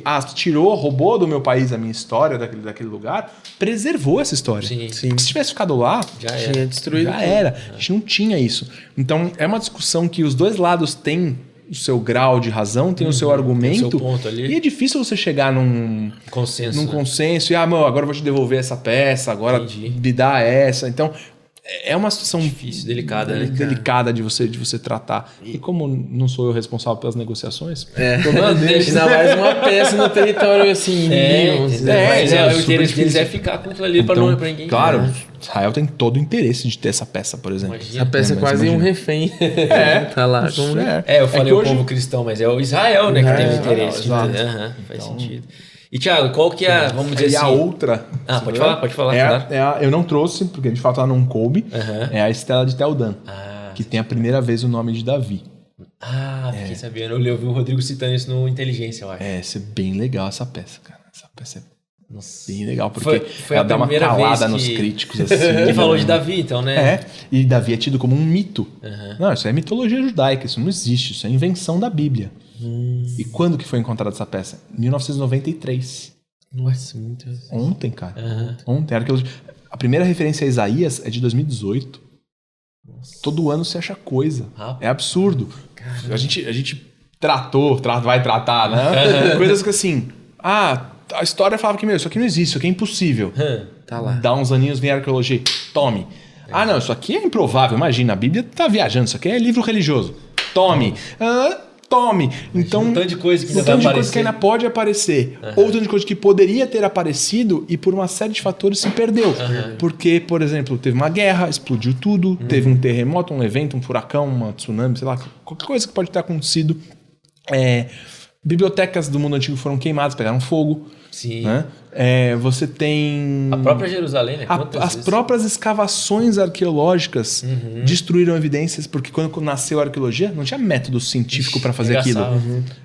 roubou do meu país a minha história, daquele lugar, preservou essa história. Sim. Porque se tivesse ficado lá, Tinha destruído. já era. A gente não tinha isso. Então, é uma discussão que os dois lados têm o seu grau de razão, tem o seu argumento. Tem o seu ponto ali. E é difícil você chegar num Consenso. consenso e, agora eu vou te devolver essa peça, agora me dá essa. Então, é uma situação difícil, delicada, né? Delicada de você tratar. E como não sou eu responsável pelas negociações, Problema deles. Ainda mais uma peça no território assim, o interesse deles é ficar com aquilo ali pra ninguém. Claro, Israel tem todo o interesse de ter essa peça, por exemplo. Imagina. A peça é quase um refém. Tá lá. Eu falei o hoje... povo cristão, mas é o Israel, né, que tem o interesse. Faz sentido. E, Thiago, qual que é, vamos dizer assim... E a outra... pode falar. Eu não trouxe, porque de fato ela não coube. É a Estela de Tel Dan, que tem a primeira vez o nome de Davi. Fiquei sabendo. Eu vi o Rodrigo citando isso no Inteligência, eu acho. Isso é bem legal essa peça, cara. Essa peça é bem legal, porque foi ela a dá uma primeira calada vez nos que... críticos. Assim, Ele falou de Davi, então, né? E Davi é tido como um mito. Não, isso é mitologia judaica, isso não existe, isso é invenção da Bíblia. E quando que foi encontrada essa peça? 1993. Nossa, muito... Ontem, cara. Ontem. A primeira referência a Isaías é de 2018. Todo ano se acha coisa. É absurdo. A gente vai tratar, né? Coisas que assim... a história falava que, isso aqui não existe, isso aqui é impossível. Tá lá. Dá uns aninhos, vem a arqueologia. Tome. Não, isso aqui é improvável. Imagina, a Bíblia tá viajando. Isso aqui é livro religioso. Tome. Tome. Então, um tanto de coisa que ainda vai aparecer. Coisa que ainda pode aparecer. Ou tanto de coisa que poderia ter aparecido e por uma série de fatores se perdeu. Porque, por exemplo, teve uma guerra, explodiu tudo, teve um terremoto, um evento, um furacão, uma tsunami, sei lá, qualquer coisa que pode ter acontecido. Bibliotecas do mundo antigo foram queimadas, pegaram fogo. Sim. Né? Você tem... A própria Jerusalém, né? As próprias escavações arqueológicas destruíram evidências, porque quando nasceu a arqueologia, não tinha método científico para fazer aquilo.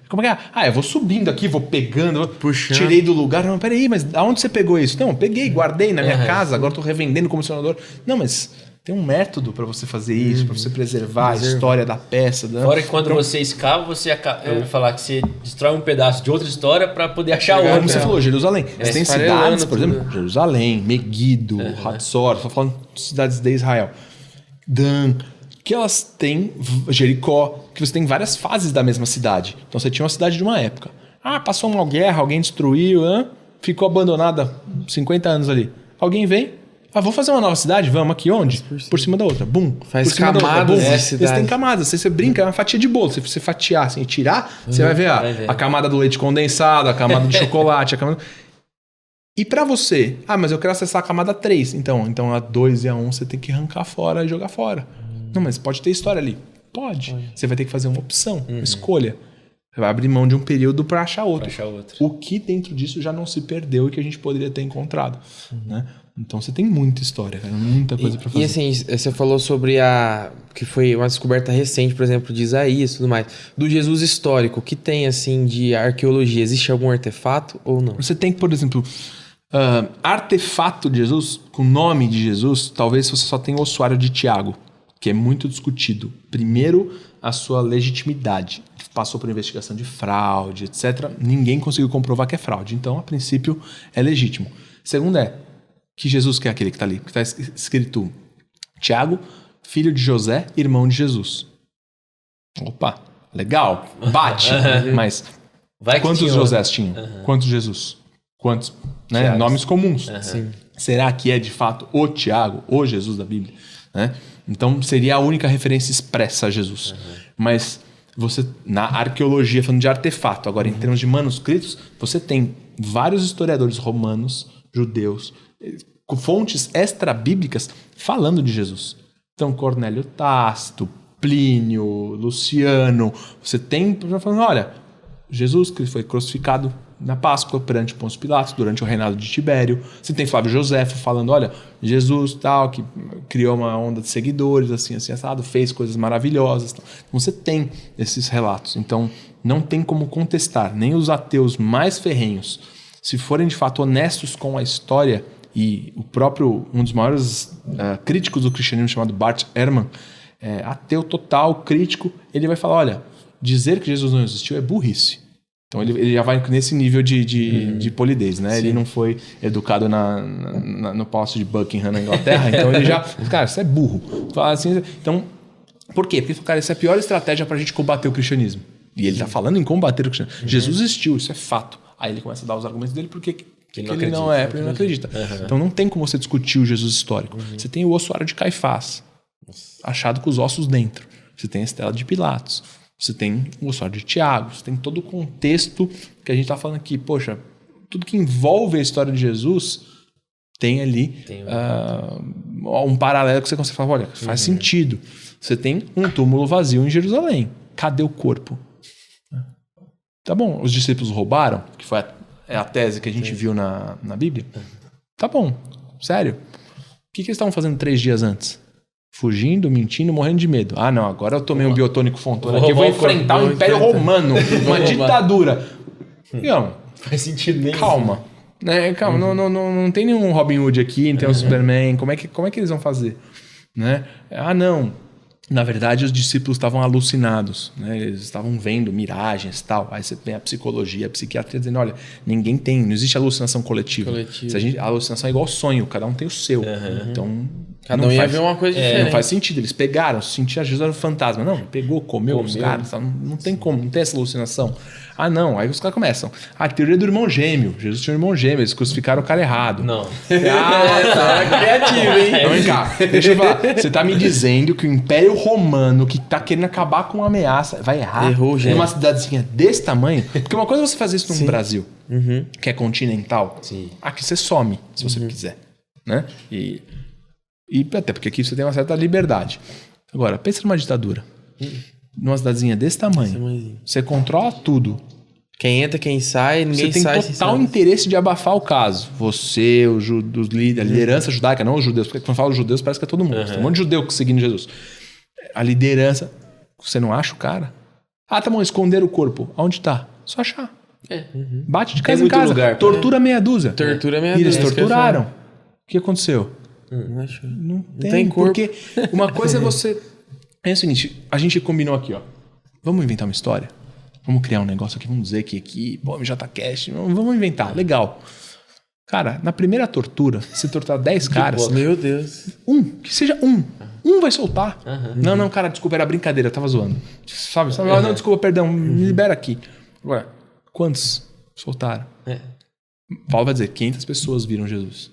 Como é que é? Eu vou subindo aqui, vou pegando, puxando. Tirei do lugar. Não, peraí, mas aonde você pegou isso? Não, peguei, guardei na minha casa, agora estou revendendo como colecionador. Não, mas... tem um método para você fazer isso, para você preservar a história da peça. Fora que quando você escava, eu ia falar que você destrói um pedaço de outra história para poder achar outra. Como você falou, Jerusalém. Você tem cidades, por exemplo, Jerusalém, Meguido, Hatzor, estou falando de cidades de Israel. Dan, que elas têm Jericó, que você tem várias fases da mesma cidade. Então você tinha uma cidade de uma época. Passou uma guerra, alguém destruiu, ficou abandonada 50 anos ali. Alguém vem, vou fazer uma nova cidade? Vamos aqui onde? Por cima da outra. Bum. Faz camadas de cidade. Eles têm camadas. Você brinca, é uma fatia de bolo. Se você fatiar assim, e tirar, você vai ver a camada do leite condensado, a camada de chocolate, a camada... E pra você, mas eu quero acessar a camada 3. Então a 2 e a 1 você tem que arrancar fora e jogar fora. Não, mas pode ter história ali. Pode. Você vai ter que fazer uma opção, uma escolha. Você vai abrir mão de um período para achar outro. O que dentro disso já não se perdeu e que a gente poderia ter encontrado. Né? Então você tem muita história, cara, muita coisa para fazer. E assim, você falou sobre que foi uma descoberta recente, por exemplo, de Isaías e tudo mais. Do Jesus histórico, o que tem assim de arqueologia? Existe algum artefato ou não? Você tem, por exemplo, artefato de Jesus, com o nome de Jesus, talvez você só tenha o ossuário de Tiago, que é muito discutido. Primeiro, a sua legitimidade. Passou por investigação de fraude, etc. Ninguém conseguiu comprovar que é fraude. Então, a princípio, é legítimo. Segundo que Jesus, que é aquele que está ali, que está escrito Tiago, filho de José, irmão de Jesus. Opa, legal, bate. Mas quantos Josés tinham? Quantos Jesus? Quantos? Né? Nomes comuns. Será que é de fato o Tiago, o Jesus da Bíblia? Né? Então seria a única referência expressa a Jesus. Mas você, na arqueologia, falando de artefato, agora em termos de manuscritos, você tem vários historiadores romanos, judeus, com fontes extra-bíblicas falando de Jesus. Então, Cornélio Tácito, Plínio, Luciano, você tem falando, olha, Jesus que foi crucificado na Páscoa perante Pôncio Pilatos, durante o reinado de Tibério. Você tem Flávio Joséfo falando, olha, Jesus tal, que criou uma onda de seguidores, assim, assado, fez coisas maravilhosas. Então, você tem esses relatos. Então, não tem como contestar, nem os ateus mais ferrenhos, se forem de fato honestos com a história, e o próprio, um dos maiores críticos do cristianismo, chamado Bart Ehrman, ateu total, crítico, ele vai falar, olha, dizer que Jesus não existiu é burrice. Então ele já vai nesse nível de polidez, né? Sim. Ele não foi educado no Palácio de Buckingham, na Inglaterra, então ele já... Cara, isso é burro. Fala assim, então, por quê? Porque, cara, essa é a pior estratégia pra gente combater o cristianismo. E ele tá falando em combater o cristianismo. Jesus existiu, isso é fato. Aí ele começa a dar os argumentos dele porque ele não acredita. Então não tem como você discutir o Jesus histórico. Você tem o ossuário de Caifás, achado com os ossos dentro. Você tem a estela de Pilatos. Você tem o ossuário de Tiago, você tem todo o contexto que a gente está falando aqui. Poxa, tudo que envolve a história de Jesus tem ali um paralelo que você consegue falar, olha, faz sentido. Você tem um túmulo vazio em Jerusalém. Cadê o corpo? Tá bom, os discípulos roubaram, que foi a tese que a gente viu na Bíblia. Tá bom, sério. O que eles estavam fazendo 3 dias antes? Fugindo, mentindo, morrendo de medo. Ah, não, agora eu tomei um biotônico Fontana aqui, eu vou enfrentar o Império Romano, uma ditadura. Não, faz sentido nem. Calma. Né? Calma, não tem nenhum Robin Hood aqui, não tem um Superman. Como é que eles vão fazer? Né? Ah, não. Na verdade, os discípulos estavam alucinados, né? Eles estavam vendo miragens e tal. Aí você tem a psicologia, a psiquiatria dizendo, olha, ninguém tem, não existe alucinação coletiva. A alucinação é igual sonho, cada um tem o seu. Então, cada um ia ver uma coisa diferente. Não faz sentido. Eles pegaram, sentiram Jesus era um fantasma. Não, pegou, comeu os caras. Não tem como, não tem essa alucinação. Ah, não. Aí os caras começam. A teoria do irmão gêmeo. Jesus tinha um irmão gêmeo, eles crucificaram o cara errado. Não. Tá criativo, hein? Então, vem cá, deixa eu falar. Você tá me dizendo que o Império Romano, que tá querendo acabar com uma ameaça, vai errar numa cidadezinha desse tamanho? Porque uma coisa é você fazer isso no Brasil, que é continental. Sim. Aqui você some, se você quiser. Né? E até porque aqui você tem uma certa liberdade. Agora, pensa numa ditadura. Numa cidadezinha desse tamanho. Você controla tudo. Quem entra, quem sai, ninguém sai. Você tem total interesse de abafar o caso. Você, os líderes, a liderança judaica, não os judeus. Porque quando fala os judeus, parece que é todo mundo. Tem um monte de judeu seguindo Jesus. A liderança, você não acha o cara? Ah, tá bom, esconder o corpo. Aonde tá? Só achar. Bate de casa em casa. Lugar, tortura meia dúzia. Tortura meia dúzia. E eles dúzia. torturaram. O que aconteceu? Não tem corpo. Porque uma coisa é você... É o seguinte, a gente combinou aqui, ó. Vamos inventar uma história? Vamos criar um negócio aqui, vamos dizer que aqui, pô, MJCast, vamos inventar, legal. Cara, na primeira tortura, se torturar 10 caras... Meu Deus. Que seja um. Um vai soltar. Não, cara, desculpa, era brincadeira, eu tava zoando. Sabe? Não, desculpa, perdão, me libera aqui. Agora, quantos soltaram? Paulo vai dizer, 500 pessoas viram Jesus.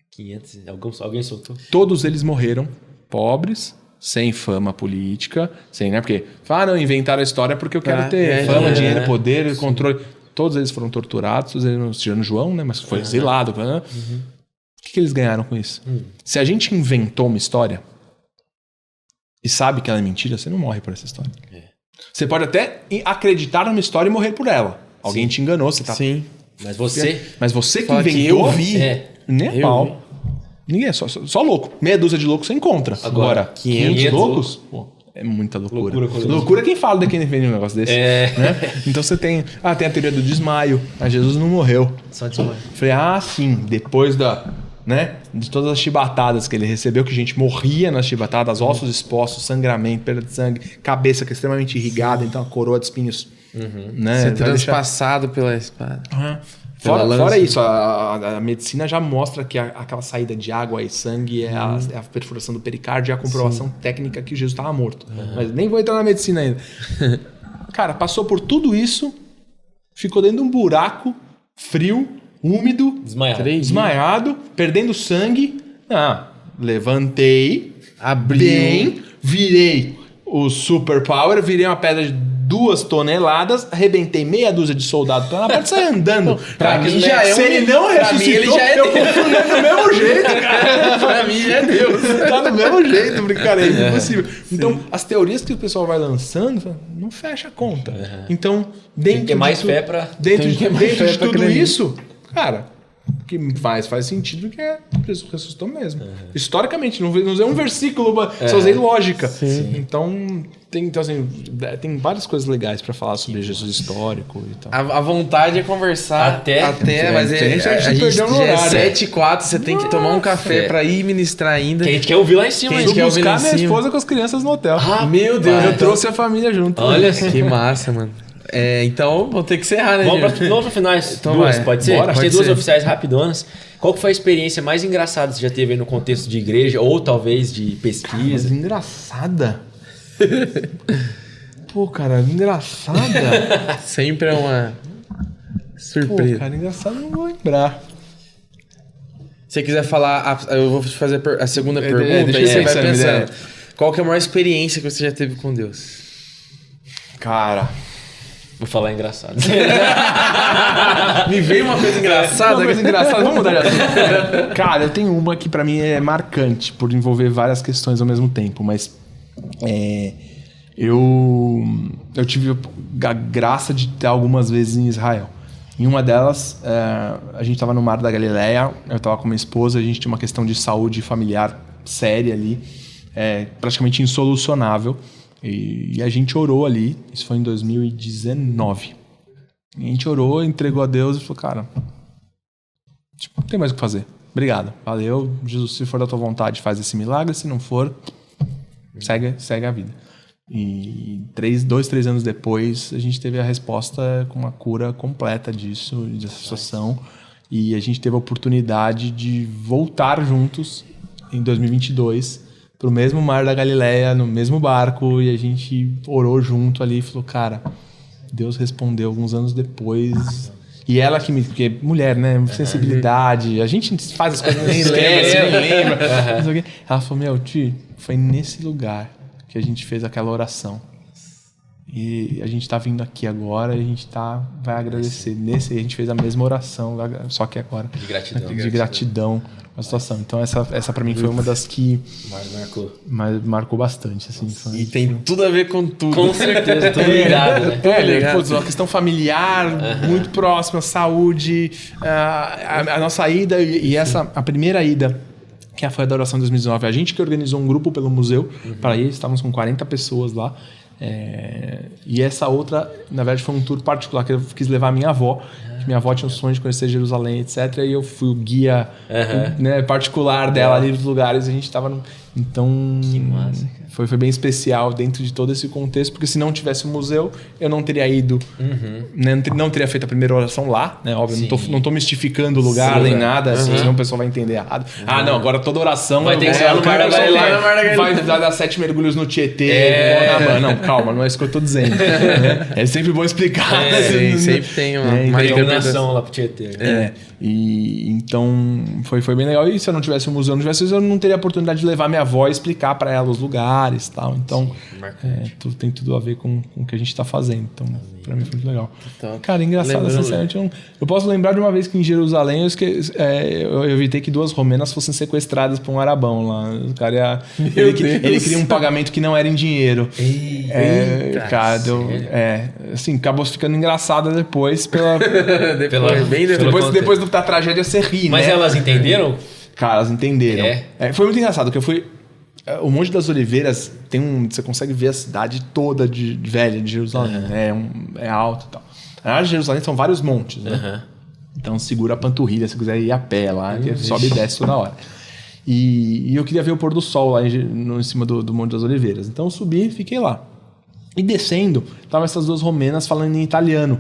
500, alguém soltou? Todos eles morreram pobres, sem fama política, sem, né? Porque, não, inventaram a história porque eu quero ter fama, dinheiro, poder, controle. Todos eles foram torturados, todos eles, tirando João, né? Mas foi exilado. O que eles ganharam com isso? Se a gente inventou uma história e sabe que ela é mentira, você não morre por essa história. Você pode até acreditar numa história e morrer por ela. Alguém te enganou, você tá... Sim. Mas você que inventou... Que eu vi. Nem é pau. Ninguém é só louco. Meia dúzia de loucos você encontra. Agora 500 loucos? Pô, é muita loucura. Loucura é quem fala de quem defende um negócio desse. Né? Então você tem... tem a teoria do desmaio. Jesus não morreu. Só desmaio. Falei, sim, depois de todas as chibatadas que ele recebeu, que a gente morria nas chibatadas, ossos expostos, sangramento, perda de sangue, cabeça que é extremamente irrigada, então a coroa de espinhos. Né? Ser transpassado pela espada. Fora isso, a medicina já mostra que aquela saída de água e sangue é a perfuração do pericárdio e a comprovação técnica que Jesus estava morto. Mas nem vou entrar na medicina ainda. Cara, passou por tudo isso, ficou dentro de um buraco, frio, úmido, desmaiado, perdendo sangue. Levantei, abriu, virei o superpower, virei uma pedra de 2 toneladas, arrebentei meia dúzia de soldados pela porta e saí andando. Pra mim já é Se ele não pra mim, ele ressuscitou, já é eu continuo do mesmo jeito, cara. Pra mim já é Deus. Tá do mesmo jeito, porque, cara, é impossível. Então, as teorias que o pessoal vai lançando, não fecha a conta. Então, dentro Tem que ter mais de fé pra... dentro de, que ter mais dentro fé de pra tudo crer isso, cara, o que mais faz sentido que é Jesus ressuscitou mesmo. Historicamente, não é um versículo, só usei lógica. Então, tem várias coisas legais pra falar sobre Jesus histórico e tal. A vontade é conversar Até, mas a gente a gente perdeu no já é horário. 7h04, você tem que tomar um café pra ir ministrar ainda. Que a gente quer ouvir lá em cima. Quem hein? a gente quer ouvir lá Buscar em minha cima. esposa com as crianças no hotel. Meu Deus, Eu trouxe a família junto. Olha só. Que massa, mano. Então, vou ter que encerrar, né, Vamos Gil? pra finais. Então Duas, vai. pode ser? Bora, Acho que tem pode duas ser. oficiais rapidonas. Qual que foi a experiência mais engraçada que você já teve aí no contexto de igreja ou talvez de Mas pesquisa? engraçada. Pô, cara, engraçada. Sempre é uma Pô, surpresa. cara, engraçada não vou lembrar. Se você quiser falar, eu vou te fazer a segunda pergunta, deixa aí eu você vai pensar, me pensando. dê. Qual que é a maior experiência que você já teve com Deus? Cara, Vou falar engraçado. Me veio uma coisa engraçada. uma coisa engraçada, vamos mudar de assunto. Cara, eu tenho uma que pra mim é marcante por envolver várias questões ao mesmo tempo, mas eu tive a graça de estar algumas vezes em Israel. Em uma delas, a gente estava no Mar da Galileia, eu estava com minha esposa, a gente tinha uma questão de saúde familiar séria ali, praticamente insolucionável. E a gente orou ali, isso foi em 2019. E a gente orou, entregou a Deus e falou, cara, tipo, não tem mais o que fazer. Obrigado, valeu, Jesus, se for da tua vontade, faz esse milagre, se não for, segue a vida. E 2-3 anos depois, a gente teve a resposta com uma cura completa disso, dessa situação. E a gente teve a oportunidade de voltar juntos em 2022 pro mesmo Mar da Galileia, no mesmo barco, e a gente orou junto ali e falou, cara, Deus respondeu alguns anos depois. E ela que porque mulher, né? Sensibilidade, a gente faz as coisas, nem lembra. Não sei o quê. Ela falou, meu, Ti, foi nesse lugar que a gente fez aquela oração. E a gente tá vindo aqui agora, a gente vai agradecer. A gente fez a mesma oração, só que agora. De gratidão. De gratidão a situação. Então essa para mim foi uma das que Mas marcou. marcou bastante, assim. Foi, E tem tudo a ver com tudo. Com certeza, tô ligado, né? ligado. Putz, uma questão familiar, muito próxima, saúde, a nossa ida e a primeira ida, que foi a da oração de 2019. A gente que organizou um grupo pelo museu para ir, estávamos com 40 pessoas lá. E essa outra, na verdade, foi um tour particular que eu quis levar a minha avó. Que minha avó tinha um sonho de conhecer Jerusalém, etc. E eu fui o guia particular dela ali nos lugares. A gente estava Então, Que massa, foi bem especial dentro de todo esse contexto, porque se não tivesse o museu, eu não teria ido, né, não teria feito a primeira oração lá, né? Óbvio, não tô mistificando o lugar nem nada, senão o pessoal vai entender errado. Ah, não, agora toda oração Vai ter que ser lá no Mar da Galileia. vai dar 7 mergulhos no Tietê. Não, calma, não é isso que eu tô dizendo. É sempre bom explicar. Sim, sempre tem uma Iluminação lá pro Tietê. E então foi bem legal. E se eu não tivesse o museu, eu não teria a oportunidade de levar minha avó e explicar para ela os lugares e tal. Então, tem tudo a ver com o que a gente tá fazendo. Então, para mim foi muito legal. Então, cara, engraçado, sinceramente. Eu posso lembrar de uma vez que em Jerusalém eu evitei que 2 romenas fossem sequestradas por um arabão lá. O cara ele queria um pagamento que não era em dinheiro. Eita, cara, assim, acabou ficando engraçada depois depois da tragédia você ri, Mas né? elas entenderam? Cara, elas entenderam. Foi muito engraçado, porque eu fui... O Monte das Oliveiras você consegue ver a cidade toda velha de Jerusalém. É alto e tal. Na verdade, Jerusalém são vários montes, né? Então segura a panturrilha se quiser ir a pé lá, que sobe e desce toda hora. E eu queria ver o pôr do sol lá em cima do Monte das Oliveiras. Então eu subi e fiquei lá. E descendo, estavam essas 2 romenas falando em italiano.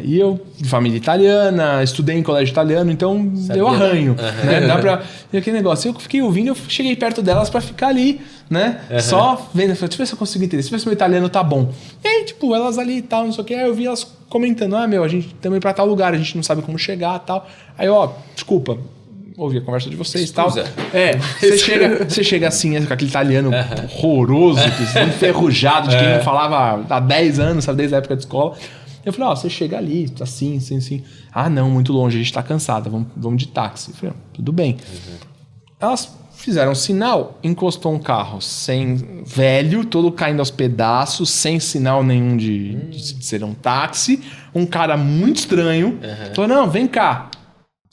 E eu, de família italiana, estudei em colégio italiano, então eu arranho, né? Dá pra... E aquele negócio, eu fiquei ouvindo, eu cheguei perto delas pra ficar ali, né? Só vendo, deixa eu ver se eu consigo entender, deixa eu ver se meu italiano tá bom. E aí, tipo, elas ali e tal, não sei o que, aí eu vi elas comentando, a gente também pra tal lugar, a gente não sabe como chegar e tal. Aí, desculpa, ouvir a conversa de vocês e tal. Escusa. Você chega assim, com aquele italiano horroroso, enferrujado, de quem não falava há 10 anos, sabe, desde a época de escola. Eu falei, você chega ali, assim. Ah, não, muito longe, a gente tá cansada, vamos de táxi. Eu falei, tudo bem. Elas fizeram um sinal, encostou um carro sem velho, todo caindo aos pedaços, sem sinal nenhum de ser um táxi. Um cara muito estranho. Falou, não, vem cá.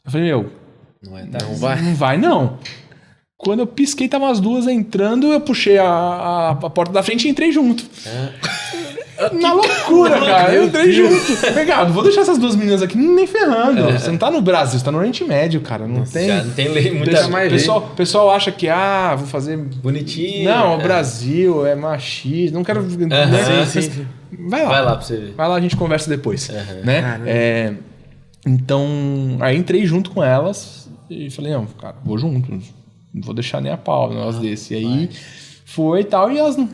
Eu falei, não vai não. Quando eu pisquei, tava as duas entrando, eu puxei a porta da frente e entrei junto. Na loucura, cara. Eu entrei junto. Legal, não vou deixar essas duas meninas aqui nem ferrando. Você não tá no Brasil, você tá no Oriente Médio, cara. Não tem. Já não tem lei muita mais. O pessoal acha que, vou fazer. Bonitinho. Não, o Brasil é machista. Não quero. Sim. Vai lá pra você ver. Vai lá, a gente conversa depois. Né? Então, aí entrei junto com elas e falei, não, cara, vou junto. Não vou deixar nem a pau, um negócio desse. E aí foi e tal, e elas não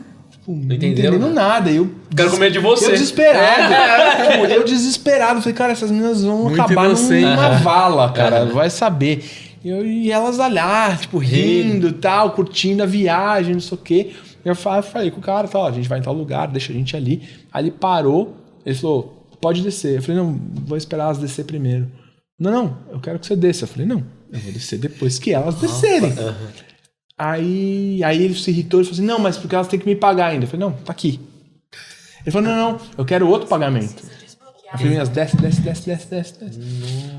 entenderam nada. Eu quero comer de você. Eu desesperado. Falei, cara, essas meninas vão muito acabar inocente. numa vala, cara. Vai saber. E elas olhar, rindo e tal, curtindo a viagem, não sei o quê. Eu falei com o cara, a gente vai em tal lugar, deixa a gente ali. Aí ele parou, ele falou, pode descer. Eu falei, não, vou esperar elas descer primeiro. Não, eu quero que você desça. Eu falei, não, eu vou descer depois que elas descerem. Aí ele se irritou e falou assim, não, mas porque elas têm que me pagar ainda. Eu falei, não, tá aqui. Ele falou, não, eu quero outro pagamento. Eu falei, desce.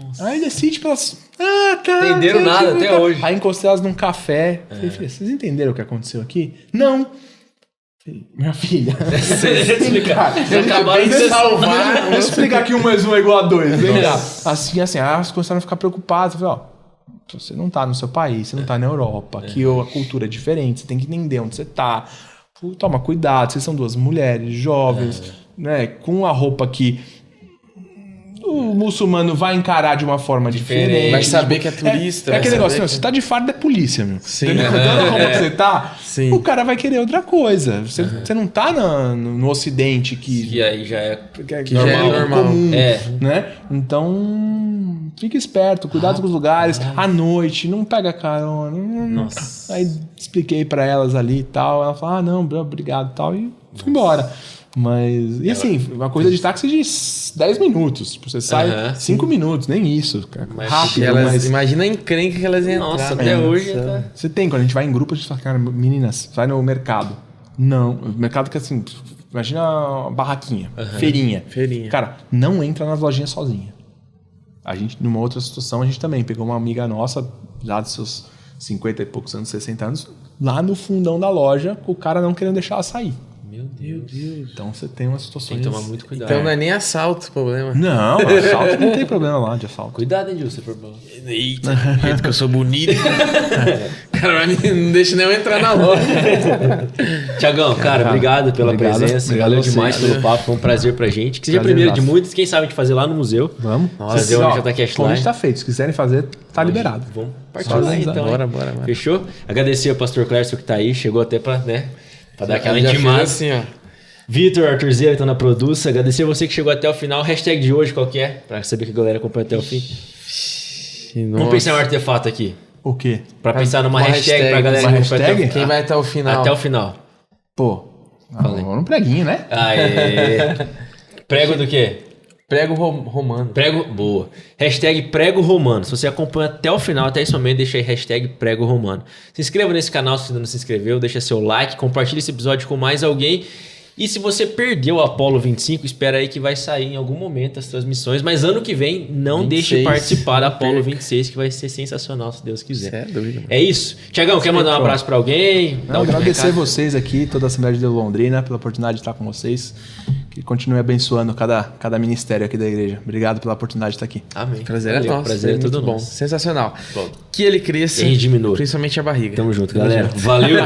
Nossa. Aí desci, tipo, elas... tá. Entenderam nada até hoje. Aí encostei elas num café. Falei, filha, vocês entenderam o que aconteceu aqui? Não. Falei, minha filha. Eu acabei de salvar. Vou explicar que 1 mais 1 é igual a 2. Vem cá. Assim, elas começaram a ficar preocupadas. Eu falei, você não tá no seu país, você não tá na Europa. Aqui a cultura é diferente, você tem que entender onde você tá. Toma cuidado, vocês são duas mulheres jovens, né? Com a roupa que o muçulmano vai encarar de uma forma diferente. Vai saber que é turista. É aquele negócio, você tá de farda é polícia, meu. Sim. Dependendo da roupa que você tá, Sim. o cara vai querer outra coisa. Você não tá no Ocidente que aí já é já é normal. Comum, né? Então, fica esperto, cuidado com os lugares. À noite, não pega carona. Nossa. Aí expliquei pra elas ali e tal. Ela falou, não, obrigado e tal. E fui embora. Mas, e assim, uma corrida de táxi de 10 minutos. Tipo, você sai 5 minutos, nem isso. Mas rápido, mas... Imagina a encrenca que elas entraram. Nossa, até hoje tá... Você tem, quando a gente vai em grupo, a gente fala, cara, meninas, vai no mercado. Não, o mercado que assim, imagina uma barraquinha, feirinha. Cara, não entra nas lojinhas sozinha. A gente, numa outra situação, a gente também pegou uma amiga nossa, lá dos seus 50 e poucos anos, 60 anos, lá no fundão da loja, com o cara não querendo deixar ela sair. Meu Deus. Então você tem umas situações... Tem que tomar muito cuidado. Então não é nem assalto o problema. Não, assalto não tem problema lá de assalto. Cuidado, hein, Gil, se for bom. Eita, do jeito que eu sou bonito. Cara, não deixa nem eu entrar na loja. Tiagão, cara, obrigado pela presença. Obrigado Valeu demais pelo papo, foi um prazer pra gente. Que seja a primeira de muitos, quem sabe a gente fazer lá no museu. Vamos. Fazer o JCast O convite tá feito, se quiserem fazer, tá liberado. Vamos partir Só lá organizar. então. Bora. Fechou? Agradecer ao pastor Clércio que tá aí, chegou até pra dar aquela Já fez intimada. assim, ó. Vitor, Arthurzeira, estão na produção. Agradecer a você que chegou até o final. Hashtag de hoje, qual que é? Pra saber que a galera acompanha até o fim. Vamos pensar em um artefato aqui. O quê? Pra pensar numa Uma hashtag pra galera uma que acompanha hashtag? até o Quem vai até o final? Até o final. Pô, vamos no preguinho, né? Aê. Prego do quê? Prego romano. Prego, boa. Hashtag prego romano. Se você acompanha até o final, até esse momento, deixa aí hashtag prego romano. Se inscreva nesse canal se ainda não se inscreveu, deixa seu like, compartilha esse episódio com mais alguém. E se você perdeu o Apollo 25, espera aí que vai sair em algum momento as transmissões. Mas ano que vem, não 26, deixe participar da Apollo perca. 26, que vai ser sensacional, se Deus quiser. Cê é doido, mano. É isso. Tiagão, quer mandar um abraço pra alguém? Dar um Agradecer recado? vocês aqui, toda a Assembleia de Londrina, pela oportunidade de estar com vocês. Que continue abençoando cada ministério aqui da igreja. Obrigado pela oportunidade de estar aqui. Amém. Prazer Valeu, é nosso. Prazer é Foi todo muito bom. nosso. Sensacional. Bom. Que ele cresça. E diminua. Principalmente a barriga. Tamo junto, galera. Valeu.